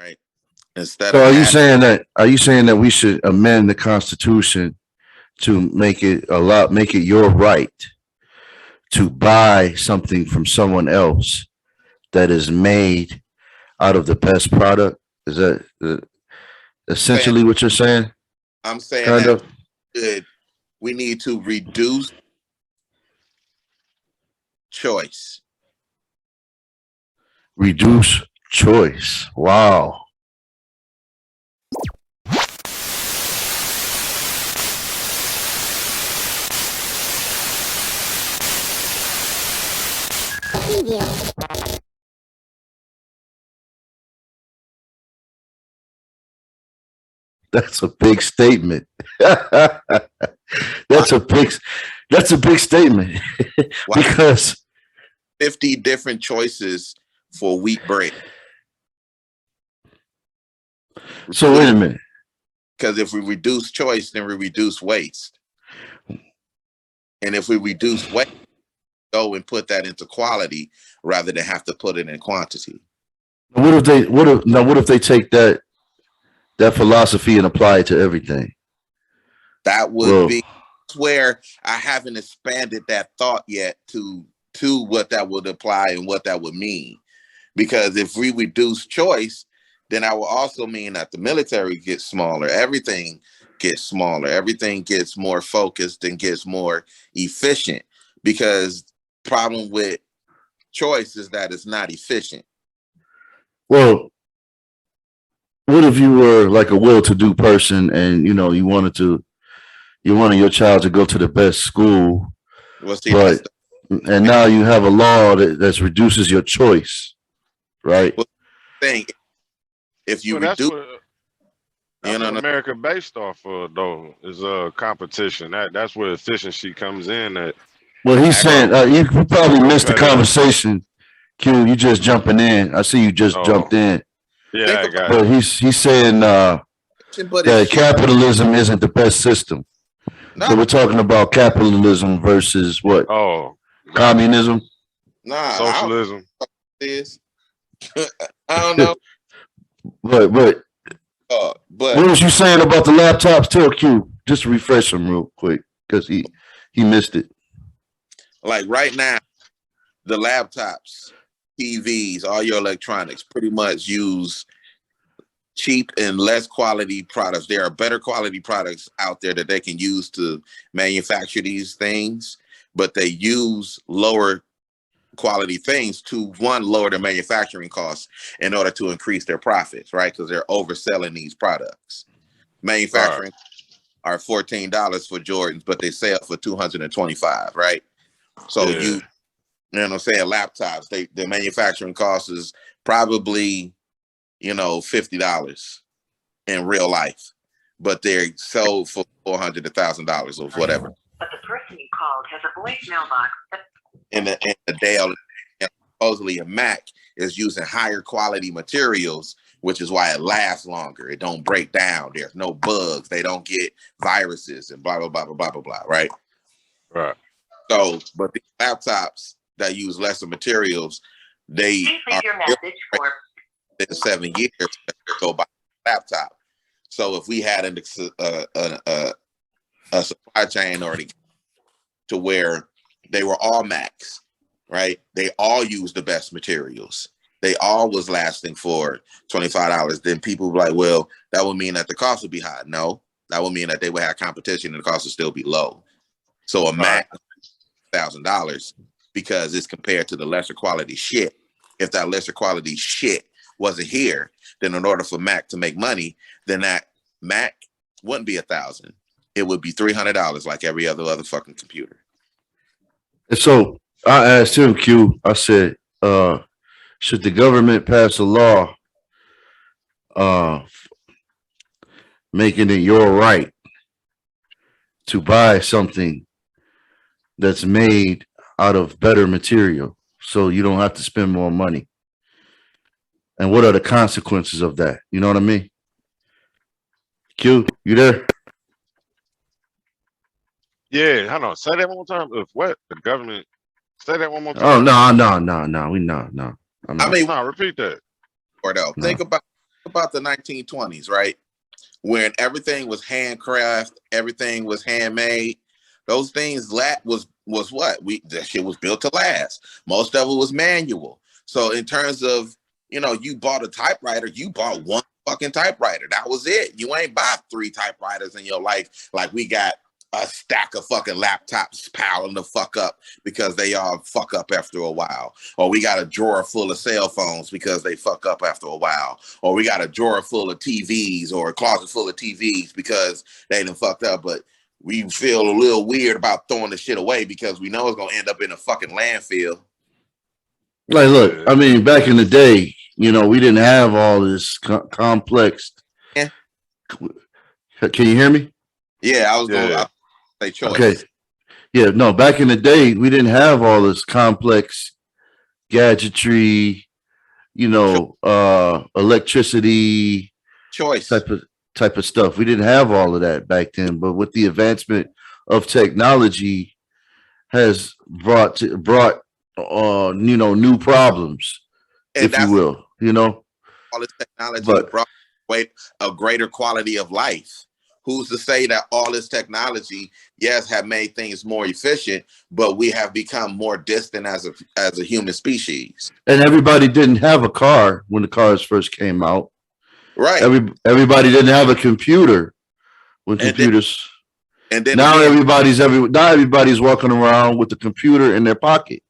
right? Instead So of are you having saying that? Are you saying that we should amend the Constitution to make it your right to buy something from someone else that is made out of the best product? Is that saying essentially what you're saying? I'm saying Kind that of good, we need to reduce choice. reduce choice. Wow. That's a big statement. that's Why? a big that's a big statement Why because 50 different choices for wheat bread? so wait a minute. Because if we reduce choice, then we reduce waste. And if we reduce waste, go and put that into quality rather than have to put it in quantity. What if they take that philosophy and apply it to everything? That would Well, be where I haven't expanded that thought yet to what that would apply and what that would mean. Because if we reduce choice, then that will also mean that the military gets smaller. Everything gets smaller. Everything gets more focused and gets more efficient. Because problem with choice is that it's not efficient. well, what if you were like a well-to-do person and you wanted your child to go to the best school, Well, see, that's but the and now you have a law that reduces your choice, right? thing. If you Well, that's reduce, what you that's know, what America based off of though is competition. That's where efficiency comes in. At Well, he's actually, saying you so probably missed the competitive. conversation. Q, you just jumping in. I see you just Oh, jumped in, yeah, think I about got but you. he's saying it, but it's that shit. capitalism isn't the best system. So No, we're talking about capitalism versus what? Oh, got you. Communism. nah, I don't know Socialism. what it is. I don't know. But But what was you saying about the laptops? Tell Q. Just refresh him real quick because he missed it. like right now, the laptops, TVs, all your electronics pretty much use cheap and less quality products. There are better quality products out there that they can use to manufacture these things, but they use lower quality things to one, lower their manufacturing costs in order to increase their profits, right? Because they're overselling these products. Right. Manufacturing are $14 for Jordans, but they sell for 225, right? So Yeah. you know what I'm saying, laptops, the manufacturing cost is probably, $50 in real life, but they're sold for $400 to $1,000 or whatever. But the person you called has a voicemail box. In the Dell, and supposedly a Mac is using higher quality materials, which is why it lasts longer. It don't break down. There's no bugs. They don't get viruses and blah blah blah blah blah blah blah. Right. Right. So, but the laptops that use lesser materials, they Please are leave your message for in 7 years to go buy a laptop. So if we had a supply chain already to where they were all Macs, right? They all used the best materials. They all was lasting for $25. Then people were like, well, that would mean that the cost would be high. No, that would mean that they would have competition and the cost would still be low. So a Right. Mac, $1,000 because it's compared to the lesser quality shit. If that lesser quality shit wasn't here, then in order for Mac to make money, then that Mac wouldn't be $1,000. It would be $300 like every other fucking computer. And so I asked him, Q. I said, should the government pass a law uh, making it your right to buy something that's made out of better material so you don't have to spend more money? And what are the consequences of that? You know what I mean? Q, you there? Yeah. Hold on. Say that one more time. If what the government? Say that one more Oh time. no. We no. I'm I not. mean, No, repeat that. or though, No. think about about the 1920s, right? When everything was handcraft, everything was handmade. Those things was what that shit was built to last. Most of it was manual. So in terms of, you bought a typewriter, you bought one fucking typewriter. That was it. You ain't bought 3 typewriters in your life like we got a stack of fucking laptops piling the fuck up because they all fuck up after a while. Or we got a drawer full of cell phones because they fuck up after a while. Or we got a drawer full of TVs or a closet full of TVs because they done fucked up. But we feel a little weird about throwing the shit away because we know it's gonna end up in a fucking landfill. Like, look, I mean, back in the day, we didn't have all this complex. Yeah. Can you hear me? Yeah, I was gonna say choice. Okay. Yeah, no, back in the day, we didn't have all this complex gadgetry, electricity, Choice type of stuff. We didn't have all of that back then, but with the advancement of technology has brought new problems, and if you will, all this technology brought a greater quality of life. Who's to say that all this technology, yes, have made things more efficient, but we have become more distant as a human species. And everybody didn't have a car when the cars first came out. Right. Everybody didn't have a computer when computers. And then now again, everybody's walking around with the computer in their pocket.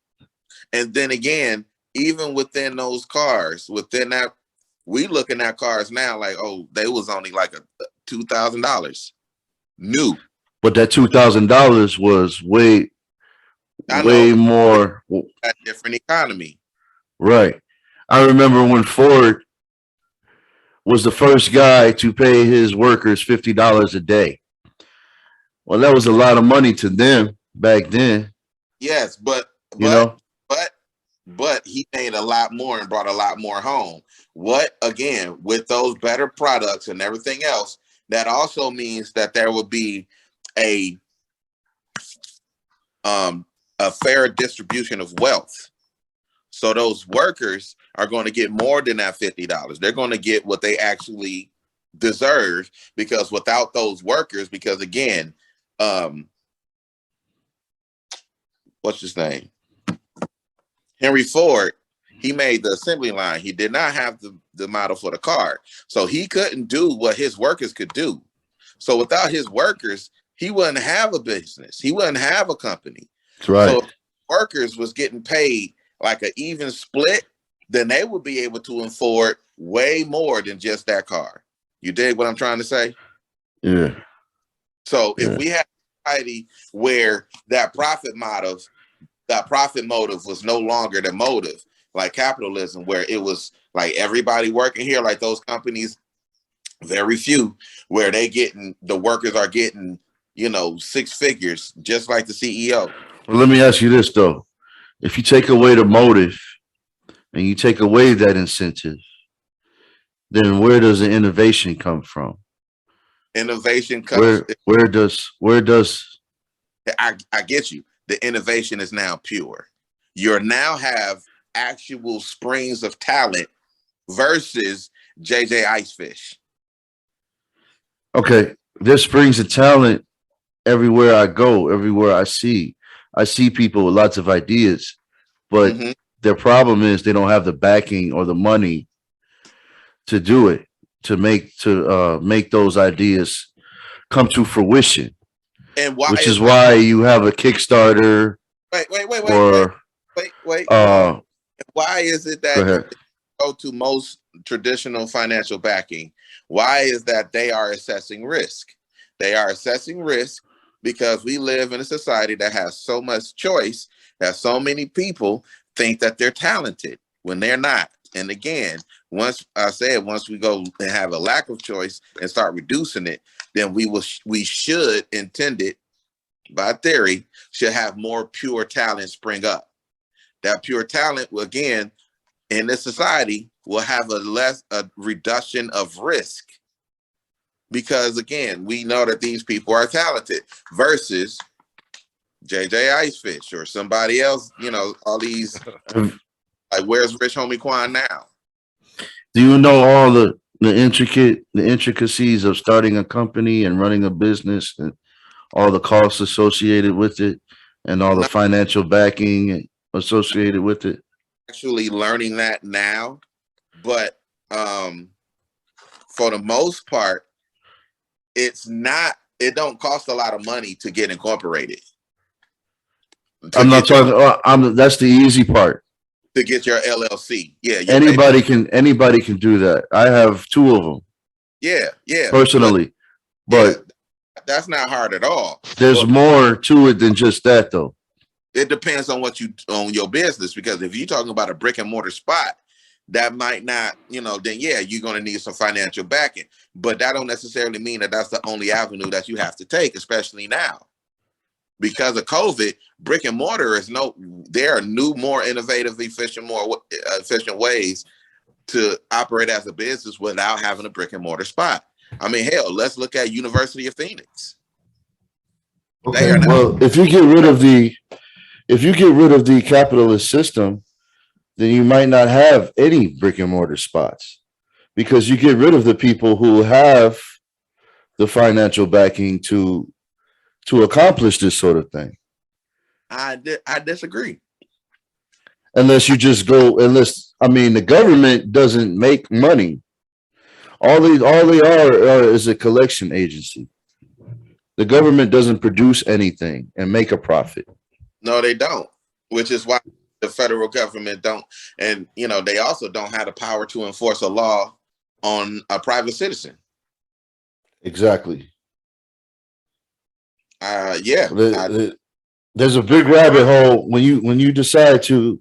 And then again, even within those cars, within that, we looking at cars now like, oh, they was only like $2,000 new. But that $2,000 was way more. A different economy. Right. I remember when Ford was the first guy to pay his workers $50 a day. Well, that was a lot of money to them back then. Yes, but he made a lot more and brought a lot more home. What, again, with those better products and everything else, that also means that there will be a fair distribution of wealth. So those workers are going to get more than that $50. They're going to get what they actually deserve, because without those workers, because again, what's his name? Henry Ford, he made the assembly line. He did not have the model for the car. So he couldn't do what his workers could do. So without his workers, he wouldn't have a business. He wouldn't have a company. That's right. So if workers was getting paid like an even split, then they would be able to afford way more than just that car. You dig what I'm trying to say? Yeah. So if we had a society where that profit motive was no longer the motive, like capitalism, where it was like everybody working here, like those companies, very few, where the workers are getting, 6 figures, just like the CEO. Well, let me ask you this though. If you take away the motive and you take away that incentive, then where does the innovation come from? Innovation comes. Where does I get you. The innovation is now pure. You now have actual springs of talent versus JJ Icefish. Okay, there's springs of talent everywhere I go, everywhere I see. I see people with lots of ideas, but their problem is they don't have the backing or the money to do it, to make those ideas come to fruition. And why? Which is why you have a Kickstarter. Wait. Why is it that you go to most traditional financial backing? Why is that they are assessing risk? They are assessing risk because we live in a society that has so much choice, that so many people think that they're talented when they're not. And again, once we go and have a lack of choice and start reducing it, then we should, intended by theory, should have more pure talent spring up. That pure talent will, again, in this society, will have a reduction of risk. Because again, we know that these people are talented versus JJ Icefish or somebody else, all these, like, where's Rich Homie Quan now? Do you know all the the intricacies of starting a company and running a business and all the costs associated with it and all the Not financial backing associated with it. actually learning that now, but um, for the most part, it's not. It don't cost a lot of money to get incorporated. To I'm not get your talking. That's the easy part. LLC. Yeah, your paper. Anybody can do that. I have two of them Yeah, yeah. But personally, yeah, but that's not hard at all. there's But more to it than just that, though. it depends on what you on your business, because if you're talking about a brick and mortar spot, that might not, then yeah, you're going to need some financial backing. But that don't necessarily mean that that's the only avenue that you have to take, especially now. Because of COVID, brick and mortar there are new, more innovative, efficient ways to operate as a business without having a brick and mortar spot. I mean, hell, let's look at University of Phoenix. They Okay. are not. Well, if you get rid of the capitalist system, then you might not have any brick and mortar spots because you get rid of the people who have the financial backing to accomplish this sort of thing. I disagree. Unless you just go, the government doesn't make money. All they are is a collection agency. The government doesn't produce anything and make a profit. No, they don't. Which is why the federal government don't, and they also don't have the power to enforce a law on a private citizen. Exactly. Yeah. There's a big rabbit hole when you decide to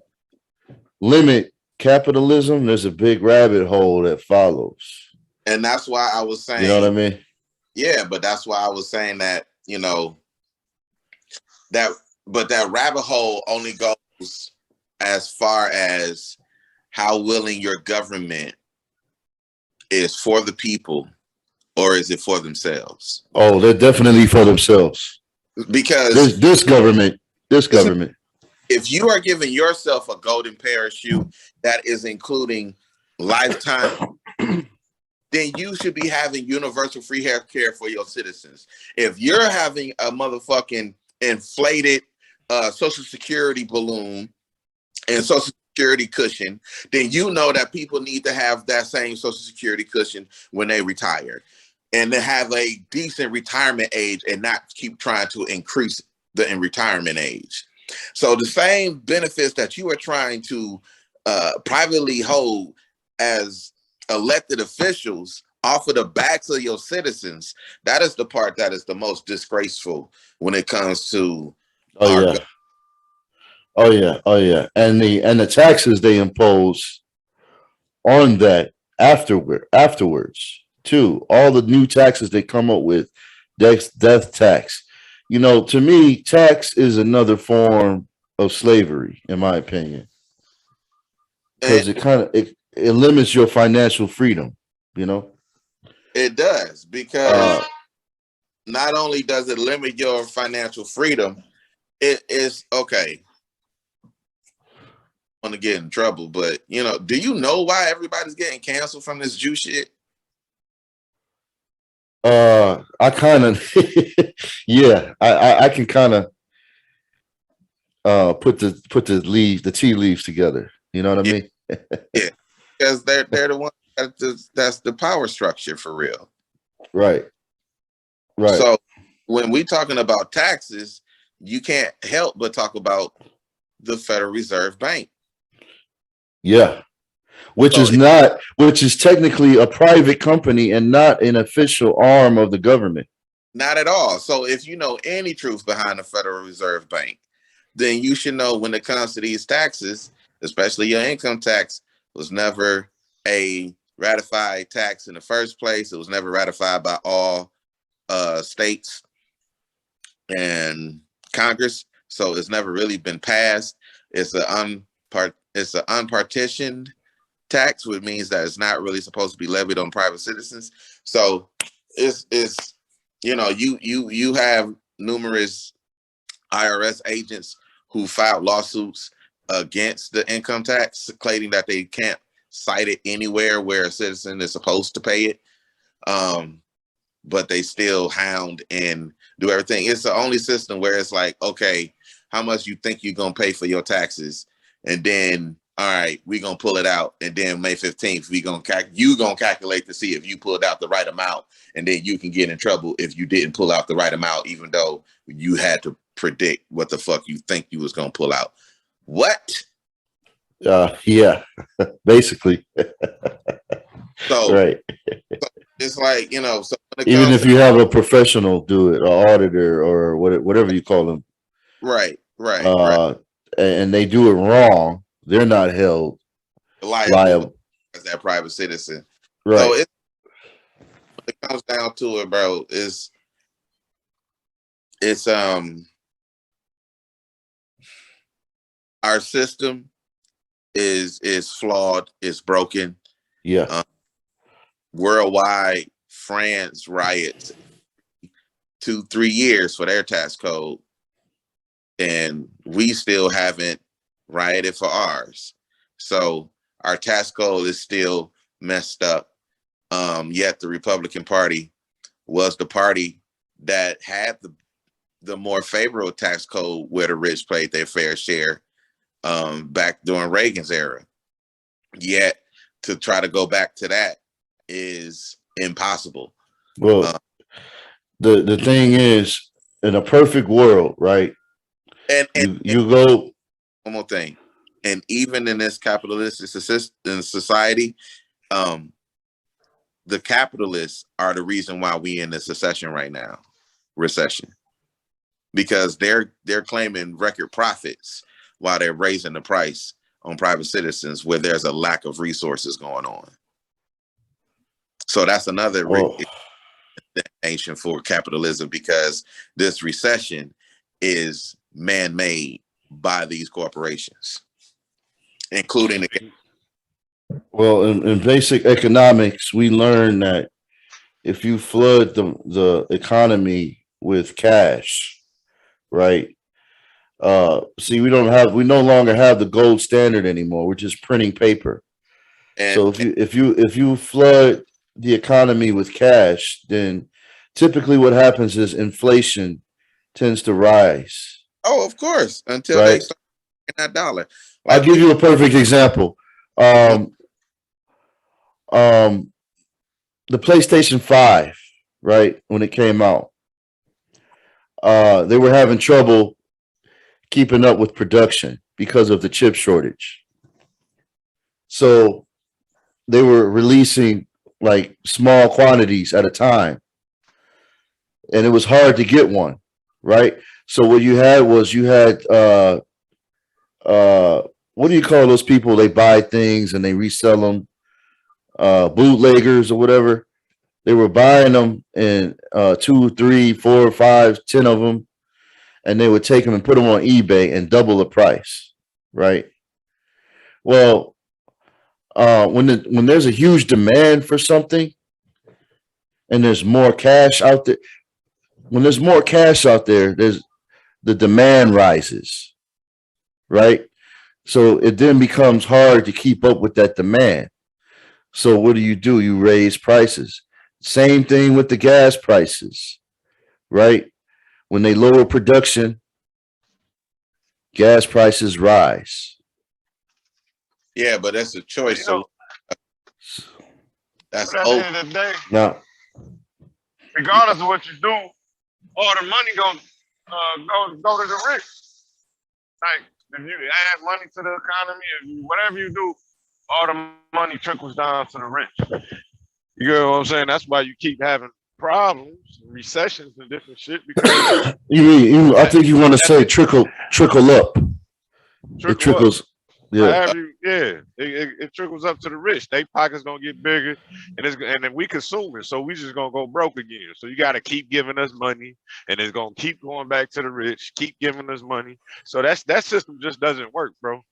limit capitalism. There's a big rabbit hole that follows. And that's why I was saying, you know what I mean? Yeah, but that's why I was saying that, that rabbit hole only goes as far as how willing your government is for the people, or is it for themselves? Oh, they're definitely for themselves. Because this government, if you are giving yourself a golden parachute that is including lifetime, then you should be having universal free health care for your citizens. If you're having a motherfucking inflated Social Security balloon and Social Security cushion, then you know that people need to have that same Social Security cushion when they retire, and to have a decent retirement age and not keep trying to increase the retirement age. So the same benefits that you are trying to privately hold as elected officials off of the backs of your citizens, that is the part that is the most disgraceful when it comes to oh yeah, and the taxes they impose on that afterwards too. All the new taxes they come up with, death tax. To me, tax is another form of slavery, in my opinion, because it limits your financial freedom. It does, because not only does it limit your financial freedom, it is okay. I want to get in trouble, but do you know why everybody's getting canceled from this Jew shit? I kind of, yeah, I can kind of put the tea leaves together. You know what I mean? Yeah, because they're the ones that's the power structure for real. Right. So when we talking about taxes, you can't help but talk about the Federal Reserve Bank. Yeah. Which is technically a private company and not an official arm of the government. Not at all. So if you know any truth behind the Federal Reserve Bank, then you should know when it comes to these taxes, especially your income tax, was never a ratified tax in the first place. It was never ratified by all states and Congress, so it's never really been passed. It's an unpartitioned tax, which means that it's not really supposed to be levied on private citizens. So it's you have numerous IRS agents who filed lawsuits against the income tax, claiming that they can't cite it anywhere where a citizen is supposed to pay it. But they still hound and do everything. It's the only system where it's like, okay, how much you think you're gonna pay for your taxes, and then all right, we're gonna pull it out, and then May 15th, you gonna calculate to see if you pulled out the right amount, and then you can get in trouble if you didn't pull out the right amount, even though you had to predict what the fuck you think you was gonna pull out. What? Yeah, basically. So Right. it's like, you know, so when it Even comes if you have a professional do it, or auditor, or whatever you call them, right, and they do it wrong, they're not held liable. as that private citizen. Right. So it comes down to it, bro. It's our system is flawed, it's broken. Yeah. Worldwide, France riots 2-3 years for their tax code, and we still haven't rioted for ours. So our tax code is still messed up. Yet the Republican Party was the party that had the more favorable tax code where the rich paid their fair share back during Reagan's era. Yet to try to go back to that is impossible. Well, the thing is, in a perfect world, right? And You go. one more thing, and even in this capitalistic society, the capitalists are the reason why we in this recession, because they're claiming record profits while they're raising the price on private citizens where there's a lack of resources going on. So that's another explanation for capitalism, because this recession is man-made by these corporations, including the. Well, in basic economics, we learn that if you flood the economy with cash, right? See, we no longer have the gold standard anymore. We're just printing paper. So if you flood the economy with cash, then typically what happens is inflation tends to rise. Oh, of course, until right? they start that dollar. I'll give you a perfect example. The PlayStation 5, right? When it came out, they were having trouble keeping up with production because of the chip shortage. So they were releasing like small quantities at a time, and it was hard to get one, right? So what you had was what do you call those people? They buy things and they resell them, bootleggers or whatever. They were buying them in 2, 3, 4, 5, 10 of them, and they would take them and put them on eBay and double the price, right? Well, when there's a huge demand for something and there's more cash out there, when there's more cash out there, there's the demand rises, right? So it then becomes hard to keep up with that demand. So what do? You raise prices. Same thing with the gas prices, right? When they lower production, gas prices rise. Yeah, but that's a choice. So that's But at the end of the day, Now, regardless of what you do, all the money go to the rich. Like if you add money to the economy, whatever you do, all the money trickles down to the rich. You know what I'm saying? That's why you keep having problems, recessions, and different shit. Because I think you want to say trickle up. It trickles. Yeah. It trickles up to the rich. Their pockets gonna get bigger, and then we consume it, so we just gonna go broke again. So you got to keep giving us money, and it's gonna keep going back to the rich, keep giving us money. So that system just doesn't work, bro.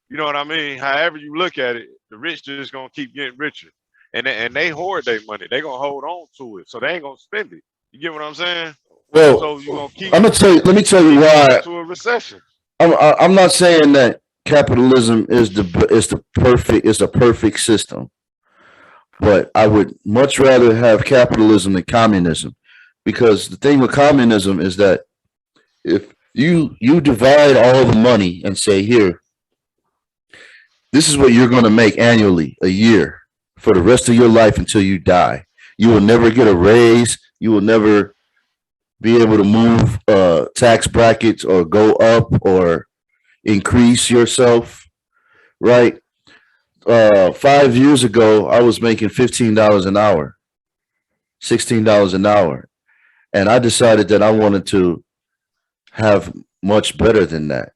You know what I mean? However you look at it, the rich just gonna keep getting richer, and they hoard their money. They gonna hold on to it, so they ain't gonna spend it. You get what I'm saying? Well, so you gonna keep. Let me tell you why. To a recession. I'm not saying that capitalism is the perfect system, but I would much rather have capitalism than communism, because the thing with communism is that if you divide all the money and say, here, this is what you're going to make annually, a year, for the rest of your life until you die. You will never get a raise. You will never be able to move tax brackets or go up or increase yourself, right? 5 years ago, I was making $15 an hour, $16 an hour, and I decided that I wanted to have much better than that,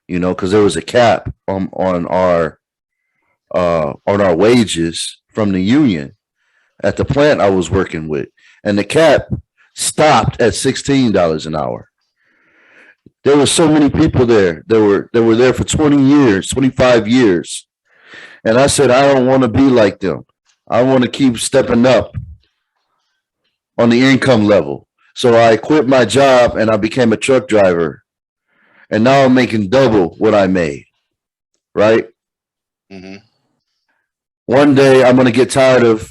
because there was a cap on our wages from the union at the plant I was working with, and the cap stopped at $16 an hour. There were so many people there that were there for 20 years, 25 years. And I said, I don't want to be like them. I want to keep stepping up on the income level. So I quit my job and I became a truck driver. And now I'm making double what I made. Right? Mm-hmm. One day I'm going to get tired of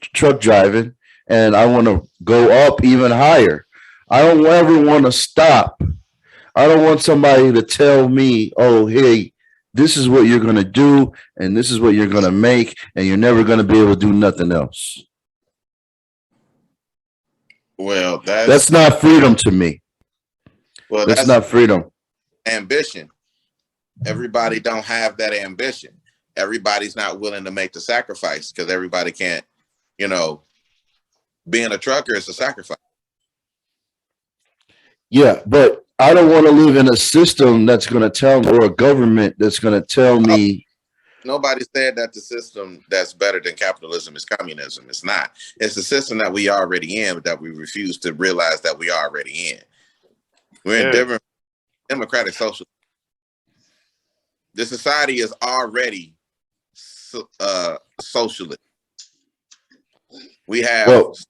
truck driving and I want to go up even higher. I don't ever want to stop. I don't want somebody to tell me, oh, hey, this is what you're going to do, and this is what you're going to make, and you're never going to be able to do nothing else. Well, that's not freedom to me. Well, that's not freedom. Ambition. Everybody don't have that ambition. Everybody's not willing to make the sacrifice because everybody can't, being a trucker is a sacrifice. Yeah, but I don't want to live in a system that's going to tell me, or a government that's going to tell me. Nobody said that the system that's better than capitalism is communism. It's not. It's the system that we already in, but that we refuse to realize that we already in. We're in different democratic social. The society is already socialist. We have socialist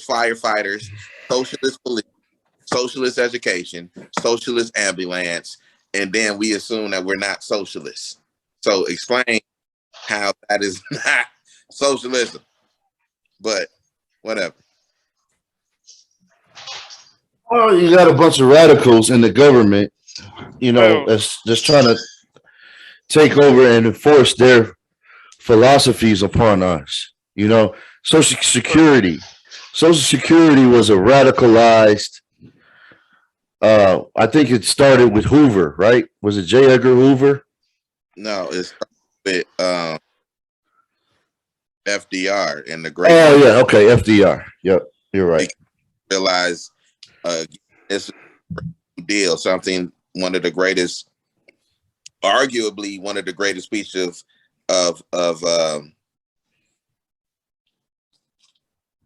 firefighters, socialist police, socialist education, socialist ambulance, and then we assume that we're not socialists. So explain how that is not socialism, but whatever. Well, you got a bunch of radicals in the government, that's just trying to take over and enforce their philosophies upon us. Social Security. Social Security was a radicalized. I think it started with Hoover, right? Was it J. Edgar Hoover? No, it's with FDR and the great. Oh yeah, okay, FDR. Yep, you're right. Realize it's a deal. Something one of the greatest, arguably one of the greatest speeches of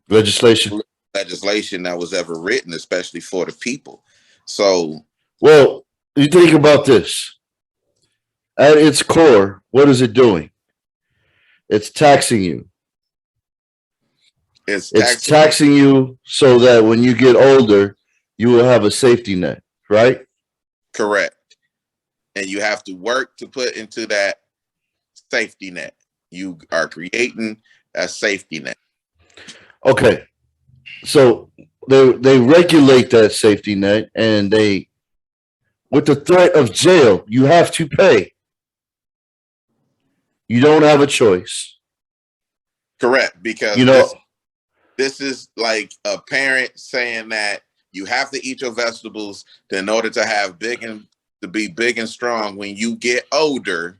legislation that was ever written, especially for the people. So, well, you think about this. At its core, what is it doing? It's taxing you. It's taxing you so that when you get older, you will have a safety net, right? Correct. And you have to work to put into that safety net. You are creating a safety net. Okay. So they regulate that safety net, and with the threat of jail, you have to pay. You don't have a choice. Correct, because this is like a parent saying that you have to eat your vegetables in order to be big and strong. When you get older,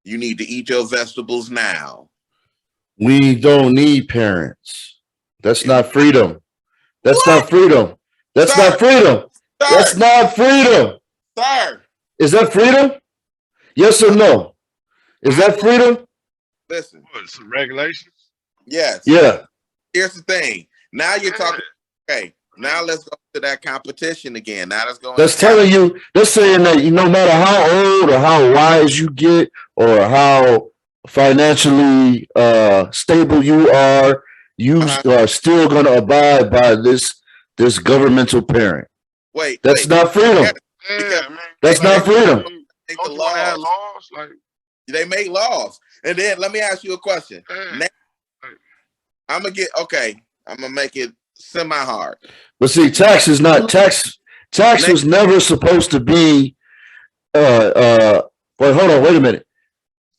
you need to eat your vegetables now. We don't need parents. That's not freedom. That's not freedom. That's not freedom. That's not freedom. Sir. Is that freedom? Yes or no? Is that freedom? Listen. Some regulations? Yes. Yeah. Here's the thing. Now you're talking. Okay. Now let's go to that competition again. Now let's go. That's telling you. That's saying that no matter how old or how wise you get or how financially stable you are still going to abide by this governmental parent. Wait. That's not freedom. That's not freedom. make Don't the you want to have laws. laws? Like, They make laws. And then let me ask you a question. man, Now, I'm gonna make it semi-hard. But see, tax is not tax. Tax was never supposed to be. Wait, hold on. Wait a minute.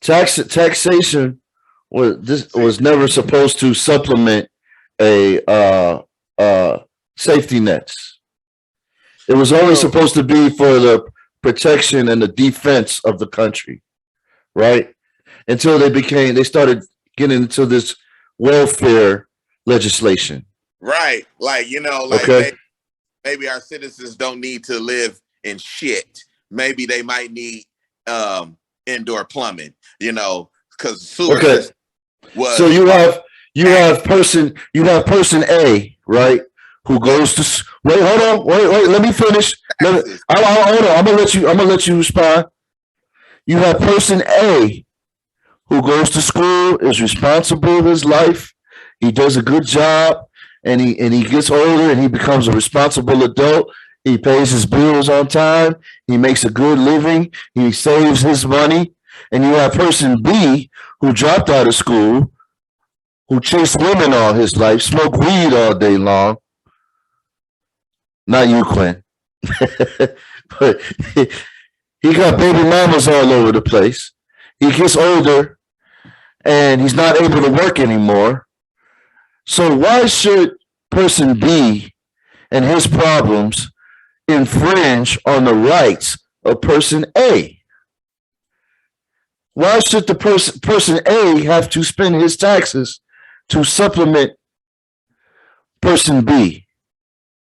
Taxation was never supposed to supplement a safety nets. It was only supposed to be for the protection and the defense of the country, right? Until they started getting into this welfare legislation. Right. Like, Okay. maybe our citizens don't need to live in shit. Maybe they might need indoor plumbing, because sewer system was. So you have person A, right, who goes to wait, hold on, wait, let me finish. Hold on, I'm gonna let you respond. You have person A who goes to school, is responsible for his life, he does a good job, and he gets older and he becomes a responsible adult. He pays his bills on time. He makes a good living. He saves his money. And you have person B who dropped out of school, who chased women all his life, smoked weed all day long. Not you, Quinn. But he got baby mamas all over the place. He gets older and he's not able to work anymore. So why should person B and his problems infringe on the rights of person A? Why should the person A have to spend his taxes to supplement person B?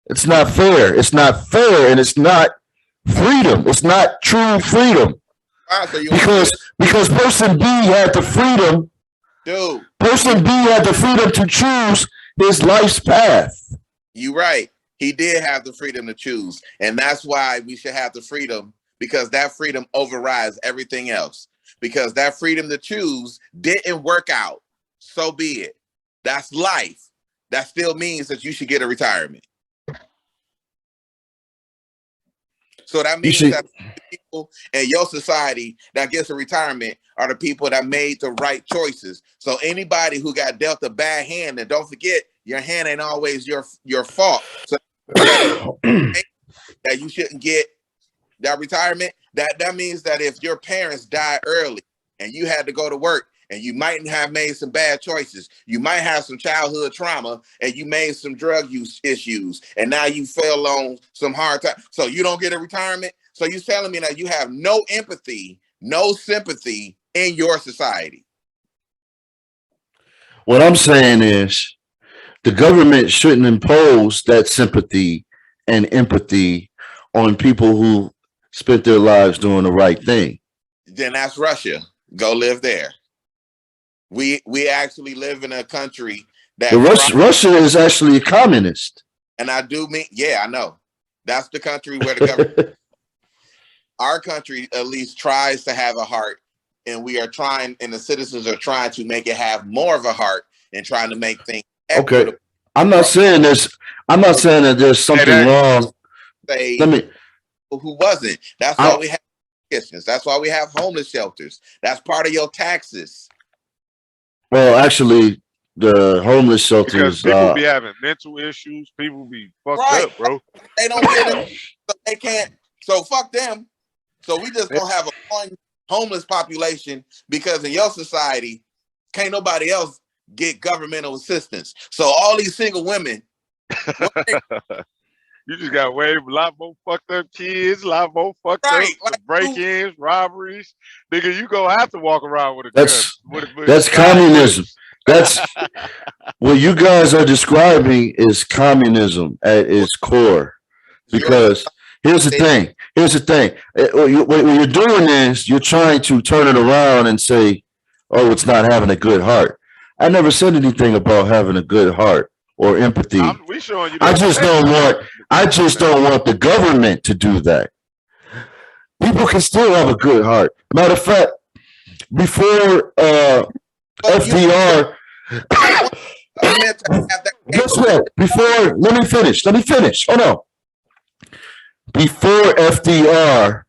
It's not fair. It's not fair, and it's not freedom. It's not true freedom. Because person B had the freedom. Dude. Person B had the freedom to choose his life's path. You're right. He did have the freedom to choose. And that's why we should have the freedom, because that freedom overrides everything else. Because that freedom to choose didn't work out. So be it. That's life. That still means that you should get a retirement. So that means that people in your society that gets a retirement are the people that made the right choices. So anybody who got dealt a bad hand, and don't forget, your hand ain't always your fault. So that you shouldn't get that retirement, that means that if your parents died early and you had to go to work and you might have made some bad choices, you might have some childhood trauma and you made some drug use issues, and now you fell on some hard time, so you don't get a retirement. So you're telling me that you have no empathy, no sympathy in your society. What I'm saying is the government shouldn't impose that sympathy and empathy on people who spent their lives doing the right thing. Then that's Russia. Go live there. We actually live in a country that Russia is actually a communist. And I do mean, yeah, I know. That's the country where the government, our country at least tries to have a heart, and we are trying, and the citizens are trying to make it have more of a heart and trying to make things equitable. Okay. I'm not saying that there's something wrong. Who wasn't. That's why we have kitchens. That's why we have homeless shelters. That's part of your taxes. Well, actually, the homeless shelters. Because people be having mental issues. People be fucked up, bro. They don't get it. So they can't. So fuck them. So we just gonna have a homeless population because in your society, can't nobody else get governmental assistance. So all these single women. You just got a lot more fucked up kids, a lot more fucked up break-ins, robberies. Nigga, you gonna have to walk around with a gun. That's communism. That's what you guys are describing is communism at its core. Because here's the thing. What you're doing is you're trying to turn it around and say, oh, it's not having a good heart. I never said anything about having a good heart or empathy. I just don't want the government to do that. People can still have a good heart. Matter of fact, before FDR, guess what? Let me finish. Hold on. Before FDR,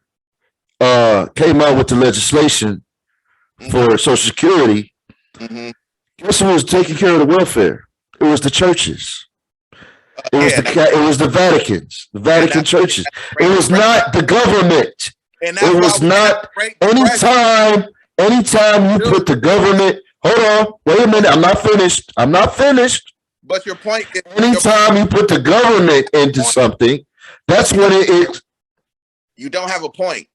came out with the legislation for Social Security, guess who was taking care of the welfare? It was the churches. It was it was the Vatican churches. It was not the government. It was not anytime you put the government, hold on, wait a minute, I'm not finished. But your point is, anytime you put the government into something, that's what it is. You don't have a point,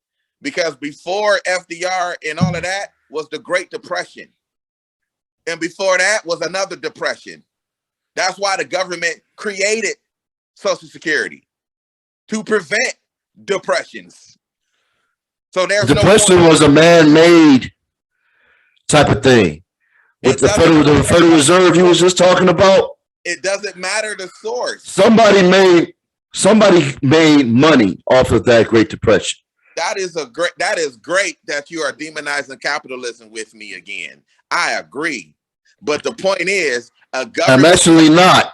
because before FDR and all of that was the Great Depression. And before that was another depression. That's why the government created Social Security, to prevent depressions. So there's depression was a man-made type of thing. With the Federal Reserve you was just talking about. It doesn't matter the source. Somebody made money off of that Great Depression. That is great that you are demonizing capitalism with me again. I agree. But the point is, a government, I'm actually not.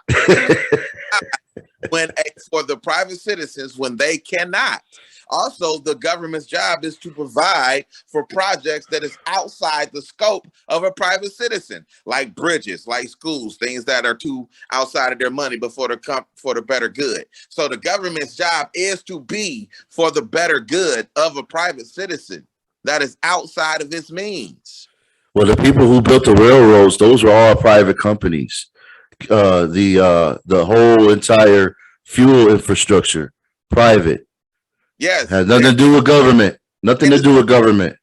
For the private citizens, when they cannot. Also, the government's job is to provide for projects that is outside the scope of a private citizen, like bridges, like schools, things that are too outside of their money, but for the better good. So the government's job is to be for the better good of a private citizen that is outside of its means. Well, the people who built the railroads, those were all private companies. The whole entire fuel infrastructure, private. Yes. Has nothing to do with government. Nothing to do with government.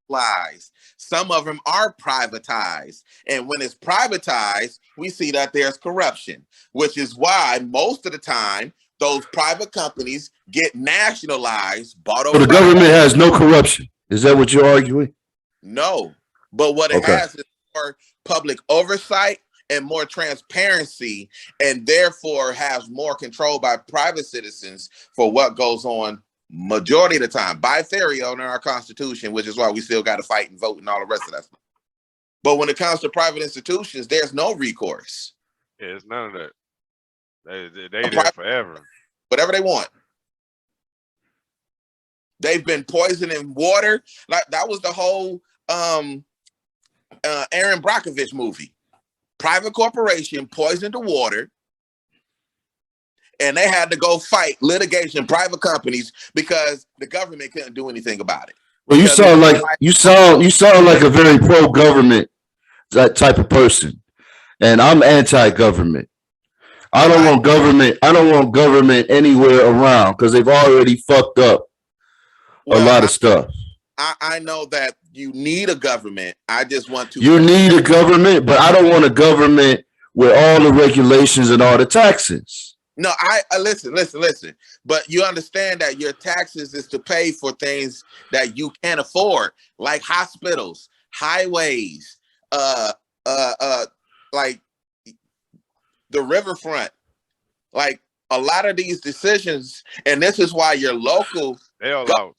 Lies. Some of them are privatized. And when it's privatized, we see that there's corruption, which is why most of the time those private companies get nationalized, bought over. So the government has no corruption. Is that what you're arguing? No. But what it has is more public oversight and more transparency, and therefore has more control by private citizens for what goes on majority of the time by theory under our Constitution, which is why we still got to fight and vote and all the rest of that stuff. But when it comes to private institutions, there's no recourse. Yeah, it's none of that. They there forever. Whatever they want. They've been poisoning water. Like that was the whole Aaron Brockovich movie. Private corporation poisoned the water, and they had to go fight litigation, private companies, because the government couldn't do anything about it. Well, you sound like a very pro-government type of person, and I'm anti-government. I don't want government anywhere around because they've already fucked up a lot of stuff. I know that you need a government. I just want to. You need a government, but I don't want a government with all the regulations and all the taxes. No, I listen. But you understand that your taxes is to pay for things that you can't afford, like hospitals, highways, like the riverfront, like a lot of these decisions. And this is why your local, they all out.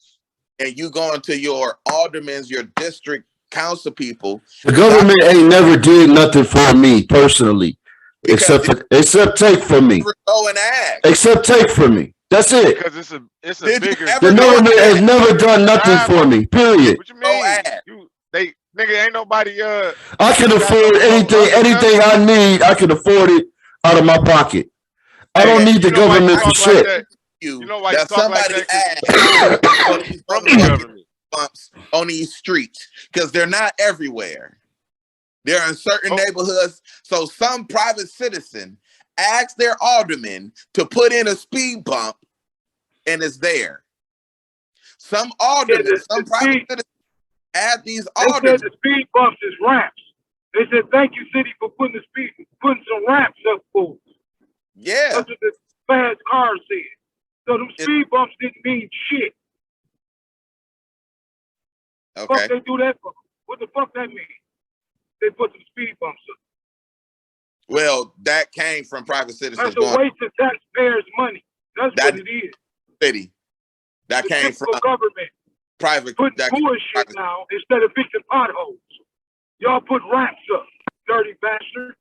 And you go into your aldermans, your district council people. The government ain't never did nothing for me personally, except take from me. Go and ask. Except take from me. That's it. Because it's a bigger. The government has never done nothing for me. Period. What you mean? Nigga, ain't nobody. I can afford anything I need. I can afford it out of my pocket. I don't need the government for shit. Like you know why that you talk somebody like that? from the government bumps on these streets, because they're not everywhere. They're in certain neighborhoods. So some private citizen asked their alderman to put in a speed bump, and it's there. Some aldermen, some private citizens add these aldermen. They said the speed bumps is ramps. They said thank you, city, for putting some ramps up for us. Yeah. That's what the fast car said. So them speed bumps didn't mean shit. Okay. What they do that for? What the fuck that mean? They put some speed bumps up. Well, that came from private citizens. That's a waste of taxpayers' money. That's what it is. City. That came from government. Private. Put bullshit now instead of fixing potholes. Y'all put ramps up, dirty bastards.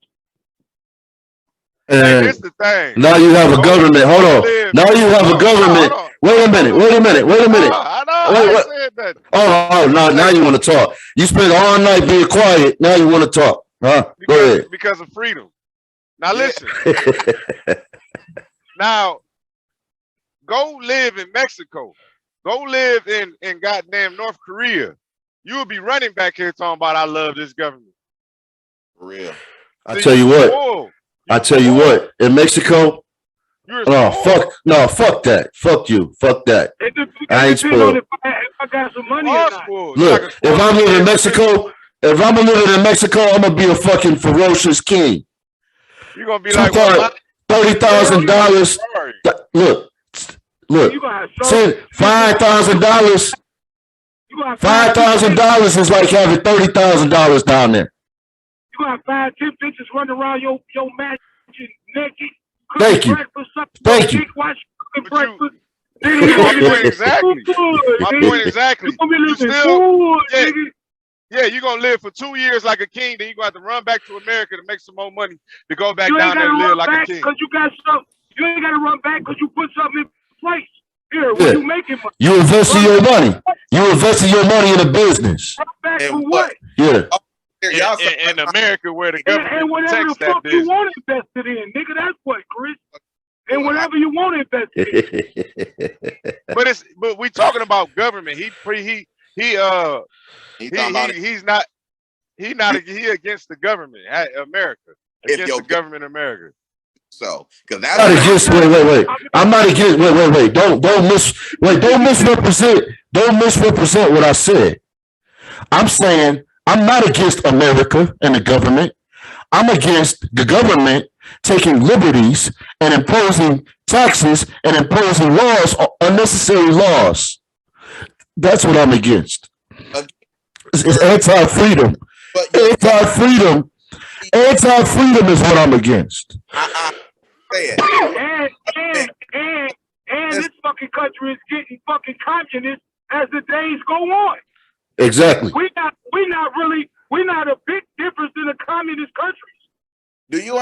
Hey, And this the thing. now you have a government. Hold on. Now you have a government. Hold on. Wait a minute. Wait a minute. Wait a minute. I know. Wait, I what? said that. Oh, now you want to talk. You spent all night being quiet. Now you want to talk. Huh? Go ahead. Because of freedom. Now listen. Now go live in Mexico. Go live in goddamn North Korea. You will be running back here talking about I love this government. For real. I tell you what. I tell you what. In Mexico. Fuck that. Fuck you. Fuck that. I ain't spoiled. If I got some money or not. Look, if I'm living in Mexico, I'm gonna be a fucking ferocious king. You're gonna be like $30,000. Look. $5,000. $5,000 is like having $30,000 down there. You got 5, 10 bitches running around your mansion naked. Thank you. Thank you. Breakfast. Exactly. My point exactly. You still, yeah, you're gonna live for 2 years like a king, then you're gonna have to run back to America to make some more money to go back down there and live like a king. Because you got something. You ain't gotta run back because you put something in place. Here, when you making money. You invested your money. You invested your money in a business. Run back for what? Yeah. In America, where the government and whatever the fuck you want invested in, nigga. That's what, Chris. And whatever you want invested in. but we talking about government. He's not against the government, America. Against the government, America. So, because that's not against. Wait. I'm not against. Wait. Don't misrepresent. Don't misrepresent what I said. I'm saying I'm not against America and the government. I'm against the government taking liberties and imposing taxes and imposing laws, unnecessary laws. That's what I'm against. It's anti-freedom. Anti-freedom. Anti-freedom is what I'm against. And this fucking country is getting fucking communist as the days go on. Exactly. We're not a big difference in the communist countries. Do you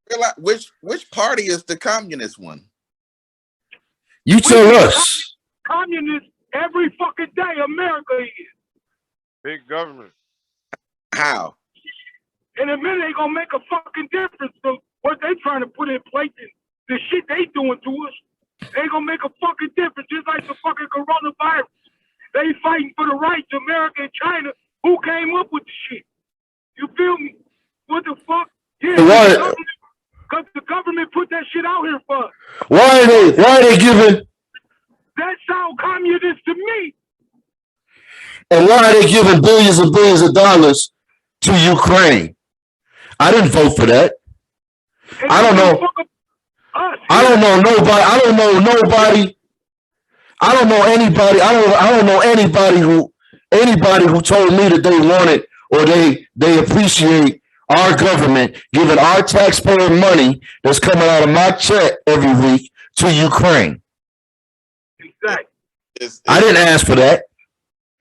realize which party is the communist one? You tell us. Communist every fucking day. America is. Big government. How? In a minute, they gonna make a fucking difference from what they trying to put in place and the shit they doing to us. They gonna make a fucking difference, just like the fucking coronavirus. They fighting for the rights, America and China. Who came up with the shit? You feel me? What the fuck? Yeah, because the government put that shit out here for us. Why are they giving? That sound communist to me. And why are they giving billions and billions of dollars to Ukraine? I didn't vote for that. I don't know. I don't know nobody. I don't know nobody. I don't know anybody. I don't know anybody who told me that they wanted or they appreciate our government giving our taxpayer money that's coming out of my check every week to Ukraine. Exactly. I didn't ask for that.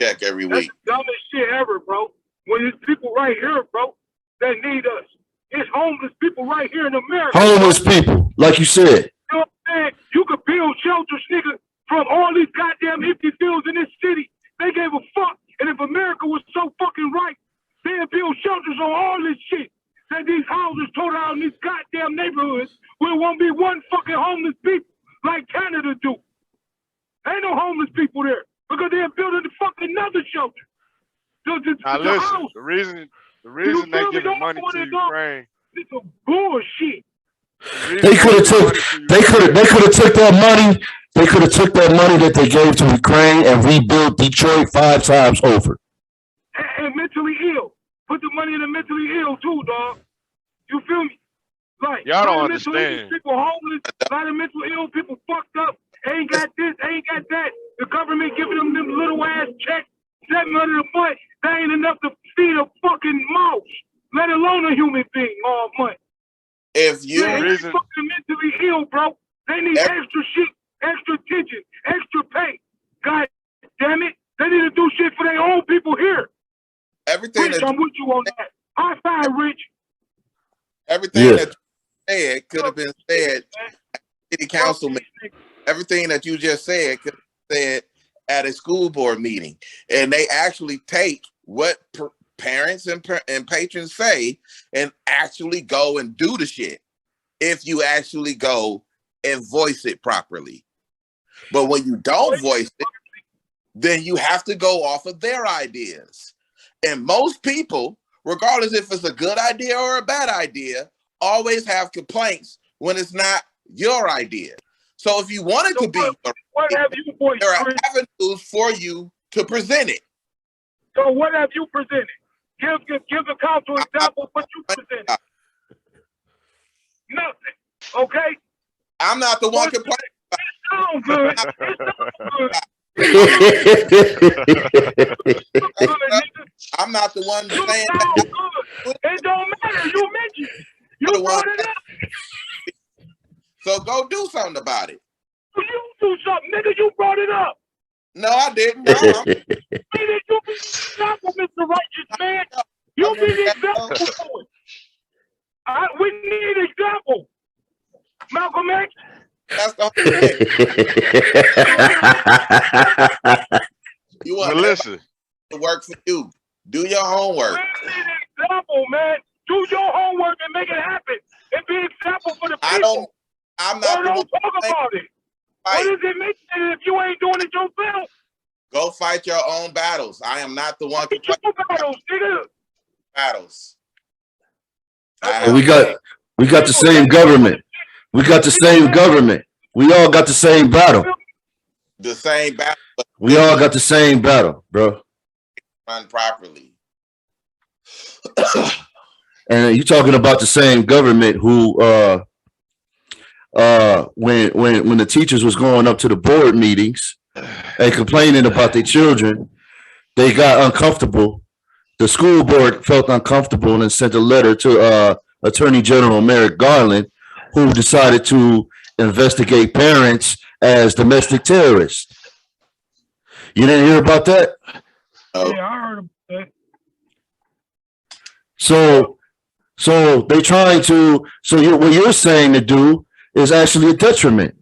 Check every week. That's the dumbest shit ever, bro. When there's people right here, bro, that need us. It's homeless people right here in America. Homeless people, like you said. You know what I'm saying? You could build shelters, nigga, from all these goddamn empty fields in this city. They gave a fuck. And if America was so fucking right, they'd build shelters on all this shit. That these houses tore down in these goddamn neighborhoods where won't be one fucking homeless people like Canada do. Ain't no homeless people there because they're building the fucking another shelter. Now listen, the reason they giving money to Ukraine. It's a bullshit. They could have took that money. They could have took that money that they gave to Ukraine and rebuilt Detroit 5 times over. And mentally ill. Put the money in the mentally ill too, dog. You feel me? Like y'all don't understand. People homeless, a lot of mental ill people fucked up. Ain't got this, ain't got that. The government giving them little ass checks, $700 a month. That ain't enough to feed a fucking mouse, let alone a human being all month. If you they fucking mentally ill, bro. They need extra shit, extra attention, extra pay. God damn it. They need to do shit for their own people here. Everything Rich, I'm with you on that. High five, Rich. Everything said could have been said at city council meeting. Everything that you just said could have been said at a school board meeting. And they actually take what parents and patrons say and actually go and do the shit if you actually go and voice it properly. But when you don't voice it, then you have to go off of their ideas. And most people, regardless if it's a good idea or a bad idea, always have complaints when it's not your idea. So if you want it to be your idea, there are avenues for you to present it. So what have you presented? Give the council example of what you presented. Nothing. Okay? I'm not the one complaining. It sounds good. It sounds good. I'm not the one You saying sound that. good. It don't matter. You mentioned it. You brought it up. So go do something about it. You do something, nigga. You brought it up. No, I didn't. No, You be the example, Mr. Righteous Man. You be the example for it. We need an example. Malcolm X. that's the whole thing. You want Melissa, to work for you. Do your homework. We need an example, man. Do your homework and make it happen. And be an example for the people. I'm not Or the one don't talk about it. What does it make if you ain't doing it yourself? Go fight your own battles. I am not the one Fight your battles, nigga. battles. We got the same government. We got the same government. We all got the same battle. The same battle, but We all got the same battle, bro. run properly. And you talking about the same government who when the teachers was going up to the board meetings and complaining about their children, they got uncomfortable. The school board felt uncomfortable and sent a letter to Attorney General Merrick Garland, who decided to investigate parents as domestic terrorists. You didn't hear about that? Oh. Yeah, I heard about that. So they trying to. What you're saying to do is actually a detriment.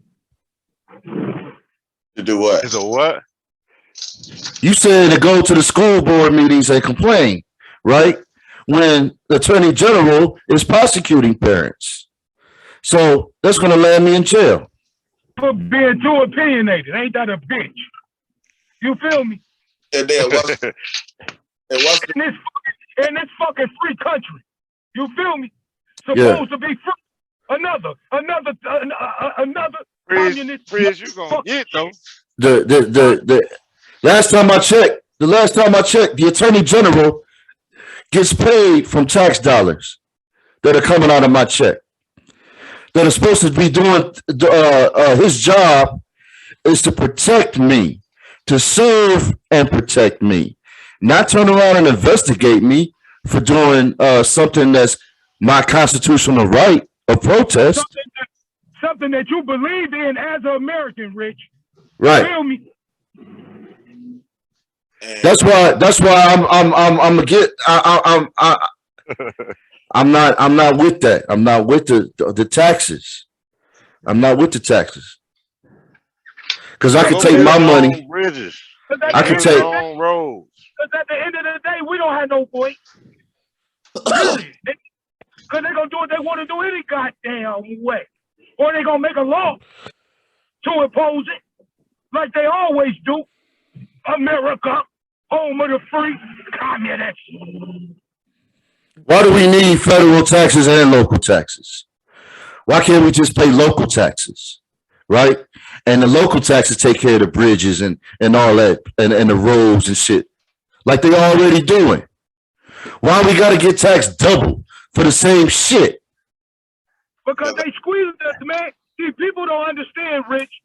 To do what? is a what? You said to go to the school board meetings and complain, right? When the attorney general is prosecuting parents. So that's going to land me in jail. For being too opinionated. Ain't that a bitch? You feel me? And then what's In this fucking free country. You feel me? Supposed to be free. Another communist. Free as you gonna get though. The last time I checked, the attorney general gets paid from tax dollars that are coming out of my check. That are supposed to be doing his job is to protect me, to serve and protect me, not turn around and investigate me for doing something that's my constitutional right of protest. Something that you believe in as an American, Rich. Right. Feel me? That's why I'm not with that. I'm not with the taxes. I'm not with the taxes. Because I could take my money. Bridges. I could take on roads. Because at the end of the day, we don't have no voice. Because they're going to do what they want to do any goddamn way. Or they're going to make a law to impose it like they always do. America, home of the free communists. Why do we need federal taxes and local taxes? Why can't we just pay local taxes, right? And the local taxes take care of the bridges and all that, and the roads and shit, like they already doing. Why we got to get taxed double for the same shit? Because they squeeze us, man. See, people don't understand, Rich.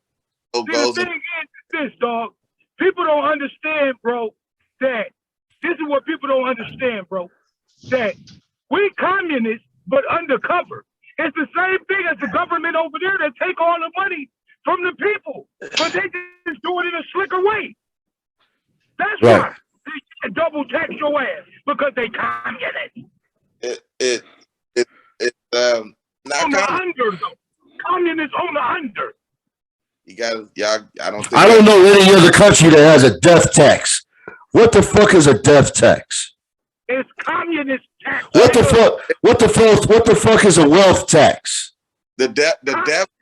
See, the thing is this, dog. People don't understand, bro, that this is what people don't understand, bro. That we communists, but undercover. It's the same thing as the government over there that take all the money from the people, but they just do it in a slicker way. That's right. Why they double tax your ass, because they communists. It's not From the y'all. I don't think. I don't know any other country that has a death tax. What the fuck is a death tax? It's communist tax. What the fuck? What the fuck? What the fuck is a wealth tax? The death